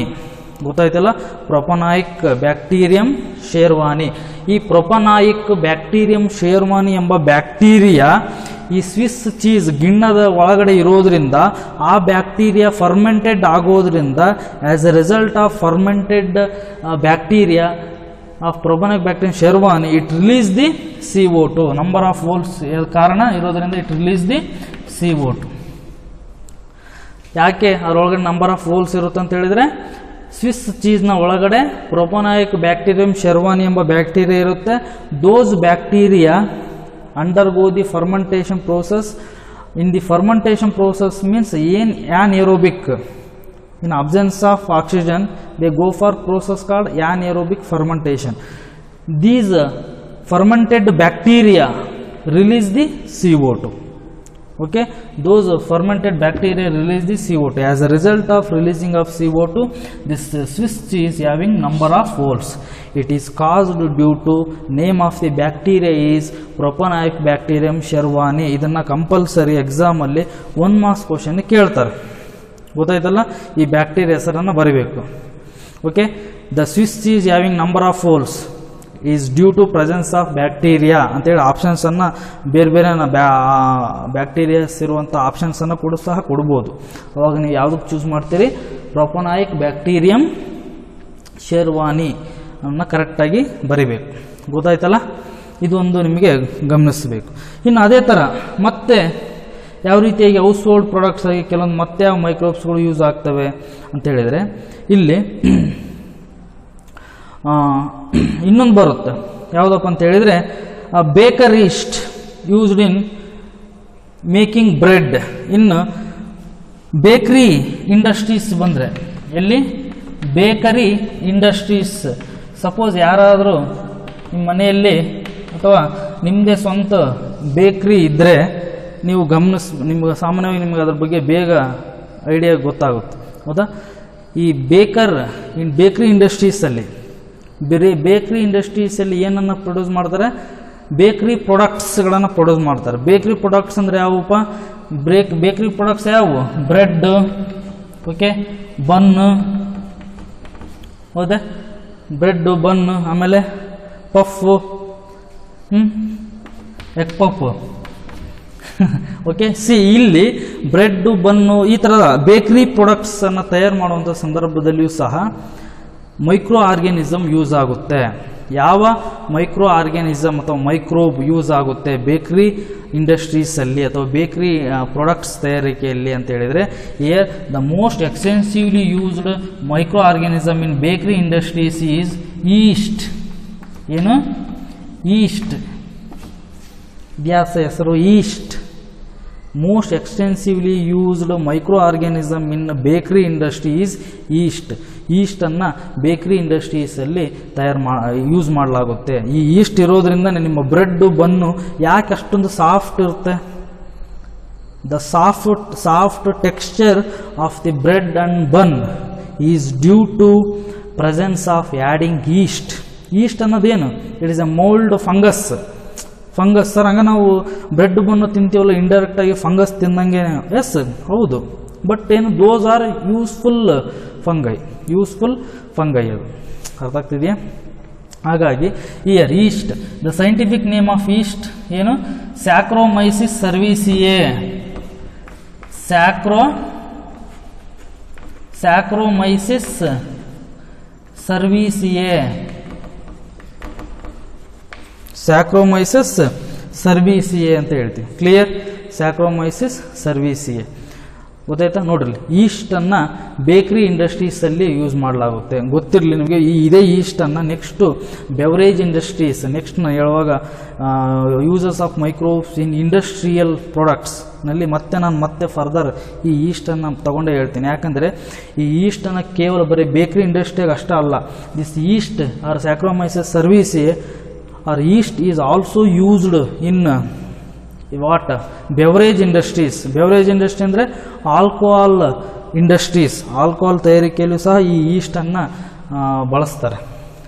ಗೊತ್ತಾಯ್ತಲ್ಲ? ಪ್ರೊಪೊನೈಕ್ bacterium sherwani. ಈ ಪ್ರೊಪೊನೈಕ್ bacterium sherwani ಎಂಬ bacteria ಈ Swiss cheese ಗಿಣ್ಣದ ಒಳಗಡೆ ಇರೋದ್ರಿಂದ ಆ bacteria fermented ಆಗೋದ್ರಿಂದ as a result of fermented bacteria of propionic bacterium shermanii it release the CO2. Number of holes ಕಾರಣ ಇರೋದ್ರಿಂದ ಇಟ್ ರಿಲೀಸ್ ದಿ CO2. ಯಾಕೆ ಅದರೊಳಗಡೆ ನಂಬರ್ ಆಫ್ ಹೋಲ್ಸ್ ಇರುತ್ತೆ ಅಂತ ಹೇಳಿದರೆ, ಸ್ವಿಸ್ ಚೀಸ್ನ ಒಳಗಡೆ ಪ್ರೊಪೊನೈಕ್ ಬ್ಯಾಕ್ಟೀರಿಯಂ ಶೆರ್ವಾನಿ ಎಂಬ ಬ್ಯಾಕ್ಟೀರಿಯಾ ಇರುತ್ತೆ. ದೋಸ್ bacteria undergo the fermentation process. In the fermentation process means anaerobic. In absence of oxygen, they go for process called anaerobic fermentation. These fermented bacteria release the CO2. Okay, those fermented bacteria release the CO2. As a result of releasing of CO2, this Swiss cheese having number of holes. It is caused due to name of the bacteria is Propanoic Bacterium sherwani. ಇದನ್ನ compulsory exam ಅಲ್ಲಿ 1 marks question ಕೇಳ್ತಾರೆ. ಗೊತ್ತಾಯ್ತಲ್ಲ, ಈ bacteria ಹೆಸರನ್ನು ಬರೀಬೇಕು. Okay, the Swiss cheese having number of holes is due to presence of bacteria ಅಂತೇಳಿ ಆಪ್ಷನ್ಸನ್ನು ಬೇರೆ ಬೇರೆ ಬ್ಯಾಕ್ಟೀರಿಯಾಸ್ ಇರುವಂಥ ಆಪ್ಷನ್ಸನ್ನು ಕೂಡ ಸಹ ಕೊಡ್ಬೋದು. ಅವಾಗ ನೀವು ಯಾವುದಕ್ಕೆ ಚೂಸ್ ಮಾಡ್ತೀರಿ? ಪ್ರೊಪನಾಯಿಕ್ ಬ್ಯಾಕ್ಟೀರಿಯಂ ಶೆರ್ವಾನಿ ಅನ್ನು ಕರೆಕ್ಟಾಗಿ ಬರಿಬೇಕು. ಗೊತ್ತಾಯ್ತಲ್ಲ, ಇದೊಂದು ನಿಮಗೆ ಗಮನಿಸಬೇಕು. ಇನ್ನು ಅದೇ ಥರ ಮತ್ತೆ ಯಾವ ರೀತಿಯಾಗಿ ಹೌಸ್ ಹೋಲ್ಡ್ ಪ್ರಾಡಕ್ಟ್ಸ್ ಆಗಿ ಕೆಲವೊಂದು ಮತ್ತೆ ಯಾವ ಮೈಕ್ರೋಬ್ಸ್ಗಳು ಯೂಸ್ ಆಗ್ತವೆ ಅಂತ ಹೇಳಿದರೆ, ಇಲ್ಲಿ ಇನ್ನೊಂದು ಬರುತ್ತೆ. ಯಾವುದಪ್ಪ ಅಂತ ಹೇಳಿದರೆ bakery East used in making bread. ಇನ್ನು ಬೇಕ್ರಿ ಇಂಡಸ್ಟ್ರೀಸ್ ಬಂದರೆ, ಎಲ್ಲಿ ಬೇಕರಿ ಇಂಡಸ್ಟ್ರೀಸ್, ಸಪೋಸ್ ಯಾರಾದರೂ ನಿಮ್ಮ ಮನೆಯಲ್ಲಿ ಅಥವಾ ನಿಮ್ಮದೇ ಸ್ವಂತ ಬೇಕ್ರಿ ಇದ್ದರೆ ನೀವು ನಿಮ್ಗೆ ಸಾಮಾನ್ಯವಾಗಿ ನಿಮಗೆ ಅದ್ರ ಬಗ್ಗೆ ಬೇಗ ಐಡಿಯಾ ಗೊತ್ತಾಗುತ್ತೆ. ಹೌದಾ? ಈ ಬೇಕ್ರಿ ಇಂಡಸ್ಟ್ರೀಸಲ್ಲಿ ಬೇಕ್ರಿ ಇಂಡಸ್ಟ್ರೀಸಲ್ಲಿ ಏನನ್ನು ಪ್ರೊಡ್ಯೂಸ್ ಮಾಡ್ತಾರೆ? ಬೇಕ್ರಿ ಪ್ರಾಡಕ್ಟ್ಸ್ಗಳನ್ನು ಪ್ರೊಡ್ಯೂಸ್ ಮಾಡ್ತಾರೆ. ಬೇಕ್ರಿ ಪ್ರಾಡಕ್ಟ್ಸ್ ಅಂದರೆ ಯಾವುವಪ್ಪ? ಬೇಕ್ರಿ ಪ್ರಾಡಕ್ಟ್ಸ್ ಯಾವುವು? ಬ್ರೆಡ್, ಓಕೆ, ಬನ್ನು, ಹೌದಾ? ಬ್ರೆಡ್ಡು, ಬನ್ನು, ಆಮೇಲೆ ಪಫ್ಫು, ಎಗ್ ಪಫ್. ಓಕೆ, ಇಲ್ಲಿ ಬ್ರೆಡ್ಡು, ಬನ್ನು ಈ ಥರದ ಬೇಕ್ರಿ ಪ್ರಾಡಕ್ಟ್ಸನ್ನು ತಯಾರು ಮಾಡುವಂಥ ಸಂದರ್ಭದಲ್ಲಿಯೂ ಸಹ ಮೈಕ್ರೋ ಆರ್ಗ್ಯಾನಿಸಮ್ ಯೂಸ್ ಆಗುತ್ತೆ. ಯಾವ ಮೈಕ್ರೋ ಆರ್ಗ್ಯಾನಿಸಮ್ ಅಥವಾ ಮೈಕ್ರೋಬ್ ಯೂಸ್ ಆಗುತ್ತೆ ಬೇಕ್ರಿ ಇಂಡಸ್ಟ್ರೀಸಲ್ಲಿ ಅಥವಾ ಬೇಕ್ರಿ ಪ್ರಾಡಕ್ಟ್ಸ್ ತಯಾರಿಕೆಯಲ್ಲಿ ಅಂತ ಹೇಳಿದರೆ, the most extensively used micro organism ಇನ್ ಬೇಕ್ರಿ ಇಂಡಸ್ಟ್ರೀಸ್ ಈಸ್ ಈಸ್ಟ್. ಏನು? ಈಸ್ಟ್. ಗ್ಯಾಸ್ ಹೆಸರು East. Most extensively used micro organism ಇನ್ ಬೇಕ್ರಿ ಇಂಡಸ್ಟ್ರಿ ಈಸ್ ಈಸ್ಟ್. ಈಸ್ಟನ್ನು ಬೇಕ್ರಿ ಇಂಡಸ್ಟ್ರೀಸಲ್ಲಿ ಯೂಸ್ ಮಾಡಲಾಗುತ್ತೆ. ಈ ಈಸ್ಟ್ ಇರೋದ್ರಿಂದ ನಿಮ್ಮ ಬ್ರೆಡ್ಡು, ಬನ್ನು ಯಾಕೆ ಅಷ್ಟೊಂದು ಸಾಫ್ಟ್ ಇರುತ್ತೆ? The soft texture of the bread and bun is due to presence of adding yeast. Yeast ಅನ್ನೋದೇನು? It is a mould fungus. Sir, ಹಂಗೆ ನಾವು ಬ್ರೆಡ್ ಬನ್ನು ತಿಂತೀವಲ್ಲ, ಇಂಡೈರೆಕ್ಟಾಗಿ ಫಂಗಸ್ ತಿಂದಂಗೆ. ಎಸ್, ಹೌದು. ಬಟ್ ಏನು, ದೋಸ್ ಆರ್ ಯೂಸ್ಫುಲ್ ಫಂಗೈ ಅದು. ಅರ್ಥ ಆಗ್ತಿದೆಯಾ? ಹಾಗಾಗಿ here yeast, the scientific name of yeast ಏನು? Saccharomyces cerevisiae. Saccharomyces cerevisiae. Saccharomyces cerevisiae ಅಂತ ಹೇಳ್ತೀವಿ. ಕ್ಲಿಯರ್? Saccharomyces cerevisiae. ಗೊತ್ತಾಯ್ತಾ? ನೋಡ್ರಿ, ಈಸ್ಟನ್ನು ಬೇಕ್ರಿ ಇಂಡಸ್ಟ್ರೀಸಲ್ಲಿ ಯೂಸ್ ಮಾಡಲಾಗುತ್ತೆ. ಗೊತ್ತಿರಲಿ ನಿಮಗೆ. ಇದೇ ಈಸ್ಟನ್ನು ನೆಕ್ಸ್ಟು ಬೆವರೇಜ್ ಇಂಡಸ್ಟ್ರೀಸ್, ನೆಕ್ಸ್ಟ್ ನಾನು ಹೇಳುವಾಗ uses of microbes in industrial ಪ್ರಾಡಕ್ಟ್ಸ್ನಲ್ಲಿ ಮತ್ತೆ ಫರ್ದರ್ ಈ ಈಸ್ಟನ್ನು ತಗೊಂಡೇ ಹೇಳ್ತೀನಿ. ಯಾಕಂದರೆ ಈ ಈಸ್ಟನ್ನು ಕೇವಲ ಬರೀ ಬೇಕ್ರಿ ಇಂಡಸ್ಟ್ರಿಗೆ ಅಷ್ಟೇ ಅಲ್ಲ, this yeast or saccharomyces cerevisiae or yeast is also used in what? Beverage industries. Beverage industry ಅಂದರೆ ಆಲ್ಕೋಹಾಲ್ ಇಂಡಸ್ಟ್ರೀಸ್. ಆಲ್ಕೋಹಾಲ್ ತಯಾರಿಕೆಯಲ್ಲೂ ಸಹ ಈ ಈಸ್ಟನ್ನು ಬಳಸ್ತಾರೆ.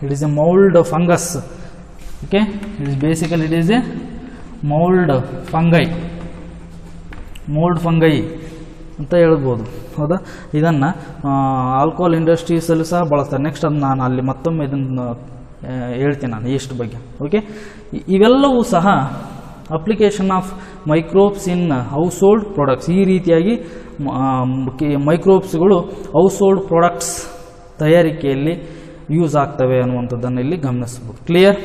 It is a mould fungus. Okay, it is a mould fungi ಅಂತ ಹೇಳ್ಬೋದು. ಹೌದಾ? ಇದನ್ನು ಆಲ್ಕೋಹಾಲ್ ಇಂಡಸ್ಟ್ರೀಸಲ್ಲೂ ಸಹ ಬಳಸ್ತಾರೆ. ನೆಕ್ಸ್ಟ್ ಅದು ನಾನು ಅಲ್ಲಿ ಮತ್ತೊಮ್ಮೆ ಇದನ್ನು ಹೇಳ್ತೀನಿ ನಾನು ಈಸ್ಟ್ ಬಗ್ಗೆ. ಓಕೆ, ಇವೆಲ್ಲವೂ ಸಹ application of microbes in household products. ಈ ರೀತಿಯಾಗಿ ಮೈಕ್ರೋಬ್ಸ್ಗಳು ಹೌಸ್ ಹೋಲ್ಡ್ ಪ್ರಾಡಕ್ಟ್ಸ್ ತಯಾರಿಕೆಯಲ್ಲಿ ಯೂಸ್ ಆಗ್ತವೆ ಅನ್ನುವಂಥದ್ದನ್ನು ಇಲ್ಲಿ ಗಮನಿಸ್ಬೋದು. ಕ್ಲಿಯರ್?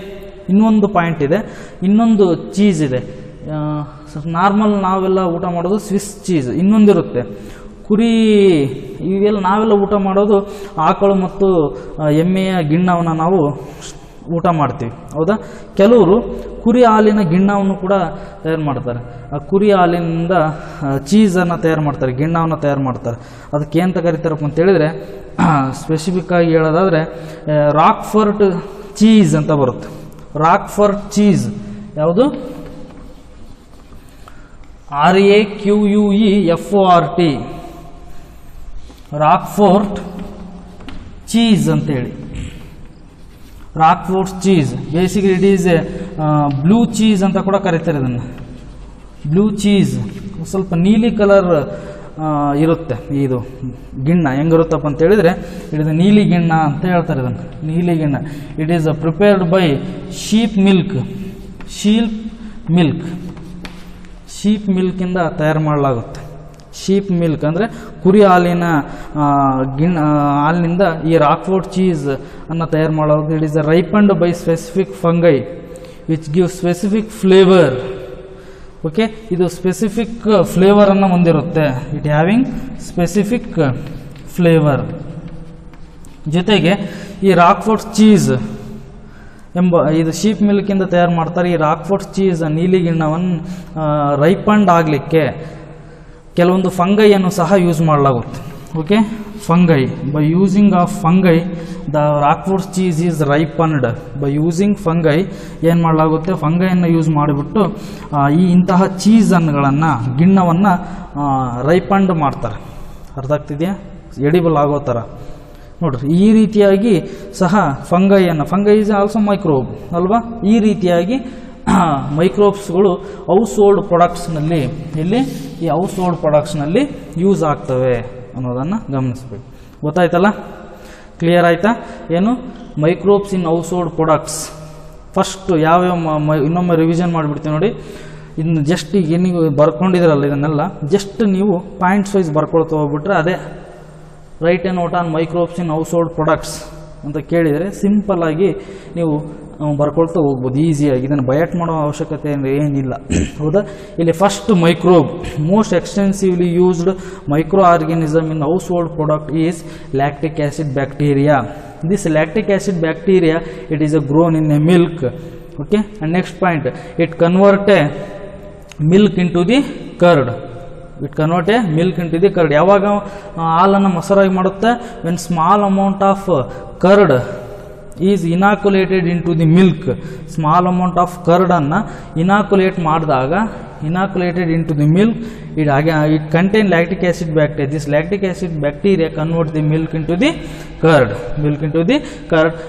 ಇನ್ನೊಂದು ಪಾಯಿಂಟ್ ಇದೆ, ಇನ್ನೊಂದು ಚೀಸ್ ಇದೆ. ನಾರ್ಮಲ್ ನಾವೆಲ್ಲ ಊಟ ಮಾಡೋದು ಸ್ವಿಸ್ ಚೀಸ್. ಇನ್ನೊಂದಿರುತ್ತೆ ಕುರಿ. ಇವೆಲ್ಲ ನಾವೆಲ್ಲ ಊಟ ಮಾಡೋದು ಆಕಳು ಮತ್ತು ಎಮ್ಮೆಯ ಗಿಣ್ಣವನ್ನು ನಾವು ಊಟ ಮಾಡ್ತೀವಿ. ಹೌದಾ? ಕೆಲವರು ಕುರಿ ಹಾಲಿನ ಗಿಣ್ಣವನ್ನು ಕೂಡ ತಯಾರು ಮಾಡ್ತಾರೆ. ಆ ಕುರಿ ಹಾಲಿನಿಂದ ಚೀಸನ್ನು ತಯಾರು ಮಾಡ್ತಾರೆ, ಗಿಣ್ಣವನ್ನು ತಯಾರು ಮಾಡ್ತಾರೆ. ಅದಕ್ಕೆ ಏನಂತ ಕರೀತಾರಪ್ಪ ಅಂತ ಹೇಳಿದರೆ, ಸ್ಪೆಸಿಫಿಕ್ ಆಗಿ ಹೇಳೋದಾದರೆ ರಾಕ್ಫರ್ಟ್ ಚೀಸ್ ಅಂತ ಬರುತ್ತೆ. ರಾಕ್ಫರ್ಟ್ ಚೀಸ್ ಯಾವುದು? RAQUEFORT ರಾಕ್ಫೋರ್ಟ್ ಚೀಸ್ ಅಂತೇಳಿ. Rockfort cheese basically it is blue cheese ಅಂತ ಕೂಡ ಕರೀತಾರೆ ಇದನ್ನು. ಬ್ಲೂ ಚೀಸ್ ಸ್ವಲ್ಪ ನೀಲಿ ಕಲರ್ ಇರುತ್ತೆ. ಇದು ಗಿಣ್ಣ ಹೆಂಗಿರುತ್ತಪ್ಪ ಅಂತ ಹೇಳಿದರೆ ಇದು ನೀಲಿ ಗಿಣ್ಣ ಅಂತ ಹೇಳ್ತಾರೆ ಇದನ್ನು, ನೀಲಿ ಗಿಣ್ಣ. It is prepared by sheep ಮಿಲ್ಕಿಂದ ತಯಾರು ಮಾಡಲಾಗುತ್ತೆ. ಶೀಪ್ ಮಿಲ್ಕ್ ಅಂದರೆ ಕುರಿ ಹಾಲಿನ ಹಾಲಿನಿಂದ ಈ ರಾಕ್ಫೋರ್ಟ್ ಚೀಸ್ ಅನ್ನು ತಯಾರು ಮಾಡಲಾಗುತ್ತೆ. It is ripened by specific fungi which give specific flavour. Okay, ಇದು ಸ್ಪೆಸಿಫಿಕ್ ಫ್ಲೇವರನ್ನು ಹೊಂದಿರುತ್ತೆ. It having specific flavour. ಜೊತೆಗೆ ಈ ರಾಕ್ಫೋರ್ಟ್ ಚೀಸ್ ಎಂಬ ಇದು ಶೀಪ್ ಮಿಲ್ಕಿಂದ ತಯಾರು ಮಾಡ್ತಾರೆ. ಈ ರಾಕ್ಫೋರ್ಟ್ ಚೀಸ್ ನೀಲಿ ಗಿಣ್ಣವನ್ನು ರೈಪಂಡ್ ಆಗಲಿಕ್ಕೆ ಕೆಲವೊಂದು ಫಂಗೈಯನ್ನು ಸಹ ಯೂಸ್ ಮಾಡಲಾಗುತ್ತೆ. Okay, fungi by using of fungi the Roquefort cheese is ripened. By using fungi ಏನು ಮಾಡಲಾಗುತ್ತೆ, ಫಂಗೈಯನ್ನು ಯೂಸ್ ಮಾಡಿಬಿಟ್ಟು ಇಂತಹ ಚೀಸನ್ನುಗಳನ್ನು ಗಿಣ್ಣವನ್ನು ರೈಪಂಡ್ ಮಾಡ್ತಾರೆ. ಅರ್ಥ ಆಗ್ತಿದೆಯಾ? ಎಡಿಬಲ್ ಆಗೋ ಥರ ನೋಡ್ರಿ. ಈ ರೀತಿಯಾಗಿ ಸಹ ಫಂಗೈ ಈಸ್ ಆಲ್ಸೋ ಮೈಕ್ರೋಬ್ ಅಲ್ವಾ? ಈ ರೀತಿಯಾಗಿ ಮೈಕ್ರೋಬ್ಸ್ಗಳು ಹೌಸ್ ಹೋಲ್ಡ್ ಪ್ರಾಡಕ್ಟ್ಸ್ನಲ್ಲಿ ಈ ಹೌಸ್ ಹೋಲ್ಡ್ ಪ್ರಾಡಕ್ಟ್ಸ್ನಲ್ಲಿ ಯೂಸ್ ಆಗ್ತವೆ ಅನ್ನೋದನ್ನು ಗಮನಿಸಬೇಕು. ಗೊತ್ತಾಯ್ತಲ್ಲ? ಕ್ಲಿಯರ್ ಆಯ್ತಾ? ಏನು microbes in household products. First ಯಾವ್ಯಾವ ಇನ್ನೊಮ್ಮೆ ರಿವಿಷನ್ ಮಾಡಿಬಿಡ್ತೀವಿ ನೋಡಿ. ಇನ್ನು ಜಸ್ಟ್ ಈಗ ನೀವು ಬರ್ಕೊಂಡಿದ್ದೀರಲ್ಲ ಇದನ್ನೆಲ್ಲ ಜಸ್ಟ್ ನೀವು ಪಾಯಿಂಟ್ಸ್ ವೈಸ್ ಬರ್ಕೊಳ್ತಾ ಹೋಗ್ಬಿಟ್ರೆ ಅದೇ right A note on microbes in household products ಅಂತ ಕೇಳಿದರೆ ಸಿಂಪಲ್ ಆಗಿ ನೀವು ಬರ್ಕೊಳ್ತಾ ಹೋಗ್ಬೋದು ಈಸಿಯಾಗಿ. ಇದನ್ನು ಬಯಟ್ ಮಾಡೋ ಅವಶ್ಯಕತೆ ಏನಿಲ್ಲ. ಹೌದಾ? ಇಲ್ಲಿ first microbe most extensively used micro organism in household product is lactic acid bacteria. This lactic acid bacteria it is grown in a milk. Okay, and next point, it convert a milk in to the curd. ಯಾವಾಗ ಹಾಲನ್ನು ಮೊಸರಾಗಿ ಮಾಡುತ್ತೆ? When small amount of curd is inoculated in to the milk. Small amount of ಕರ್ಡನ್ನು inoculated in to the milk. It contain lactic acid bacteria. This lactic acid bacteria convert the milk in to the curd.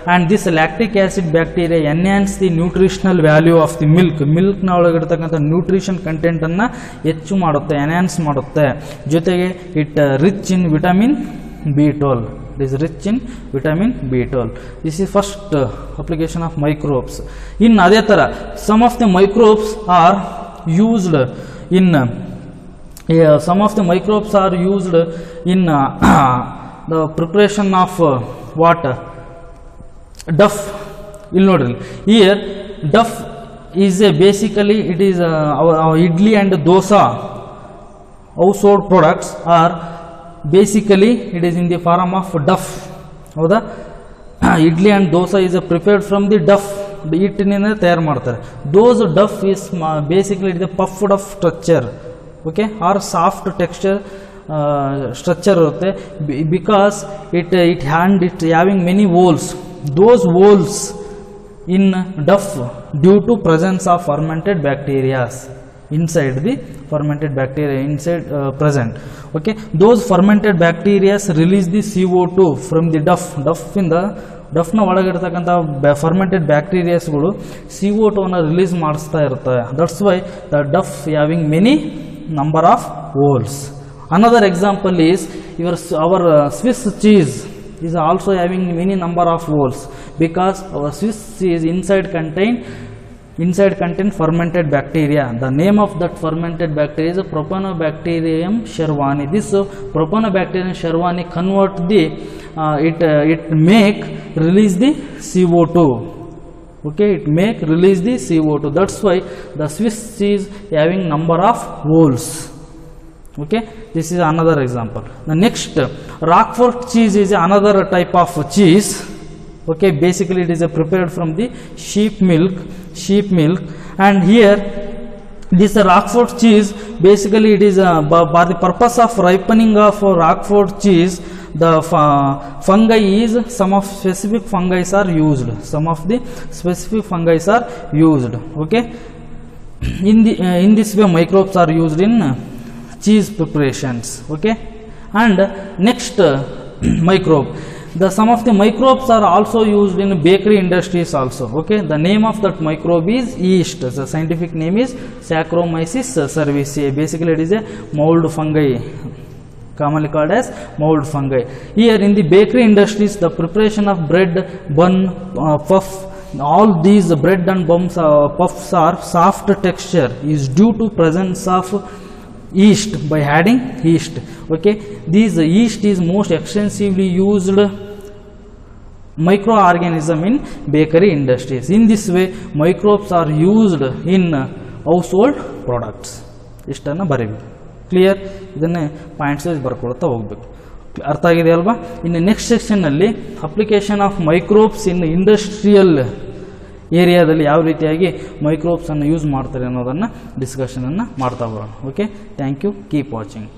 And this lactic acid bacteria enhance the nutritional value of the ಮಿಲ್ಕ್ನ ಒಳಗಿರ್ತಕ್ಕಂಥ nutrition ಕಂಟೆಂಟನ್ನು ಹೆಚ್ಚು ಮಾಡುತ್ತೆ, enhance ಮಾಡುತ್ತೆ. ಜೊತೆಗೆ it rich in vitamin B12. It is rich in vitamin B12. This is first application of microbes. In ಅದೇ ಥರ some of the microbes are used in the preparation of what? Duff. ಇಲ್ಲಿ ನೋಡ್ರಿ, here duff is basically it is our idli and dosa household products are basically it is in the form of duff. ಹೌದಾ? Idli and dosa is prepared from the dough. ಹಿಟ್ಟಿನಿಂದ ತಯಾರು ಮಾಡ್ತಾರೆ. Those dough is basically it the puffed of structure. Okay, or soft texture structure ಇರುತ್ತೆ. Because it having many holes. Those holes in duff due to presence of fermented bacteria inside the fermented bacteria present. Okay, those fermented bacteria release the CO2 from the duff ನ ಒಳಗಿರ್ತಕ್ಕಂಥ fermented ಬ್ಯಾಕ್ಟೀರಿಯಾಸ್ಗಳು CO2 ಅನ್ನು release ಮಾಡಿಸ್ತಾ ಇರ್ತವೆ. That's why the deaf having many number of holes. Another example is our Swiss cheese is also having many number of holes because our Swiss cheese inside contain fermented bacteria. The name of that fermented bacteria is Propionibacterium sherwani. This Propionibacterium sherwani convert the it make release the CO2. Okay, it make release the CO2. That's why the Swiss cheese having number of holes. Okay, this is another example. The next, Roquefort cheese is another type of cheese. Okay, basically it is prepared from the sheep milk, and here this Roquefort cheese basically it is for the purpose of ripening of Roquefort cheese. The fungi is some of specific fungi are used. Okay, in this way microbes are used in cheese preparations. Okay, and next microbe, some of the microbes are also used in bakery industries also. Okay, the name of that microbe is yeast. The scientific name is Saccharomyces cerevisiae. Basically it is a mold fungi, commonly called as mold fungi. Here in the bakery industries, the preparation of bread, bun, puff, all these bread and puffs are soft texture is due to presence of yeast, by adding yeast. Okay, this yeast is most extensively used microorganism in bakery industries. In this way microbes are used in household products. ಇಷ್ಟನ್ನು ಬರೀಬೇಕು. Clear? ಇದನ್ನೇ points wise ಬರ್ಕೊಳ್ತಾ ಹೋಗಬೇಕು. ಅರ್ಥ ಆಗಿದೆ ಅಲ್ವಾ? ಇನ್ನು next ಸೆಕ್ಷನ್ನಲ್ಲಿ application of microbes in industrial ಏರಿಯಾದಲ್ಲಿ ಯಾವ ರೀತಿಯಾಗಿ ಮೈಕ್ರೋಬ್ಸನ್ನು ಯೂಸ್ ಮಾಡ್ತಾರೆ ಅನ್ನೋದನ್ನು ಡಿಸ್ಕಷನನ್ನು ಮಾಡ್ತಾ ಬರೋಣ. Okay, thank you, keep watching.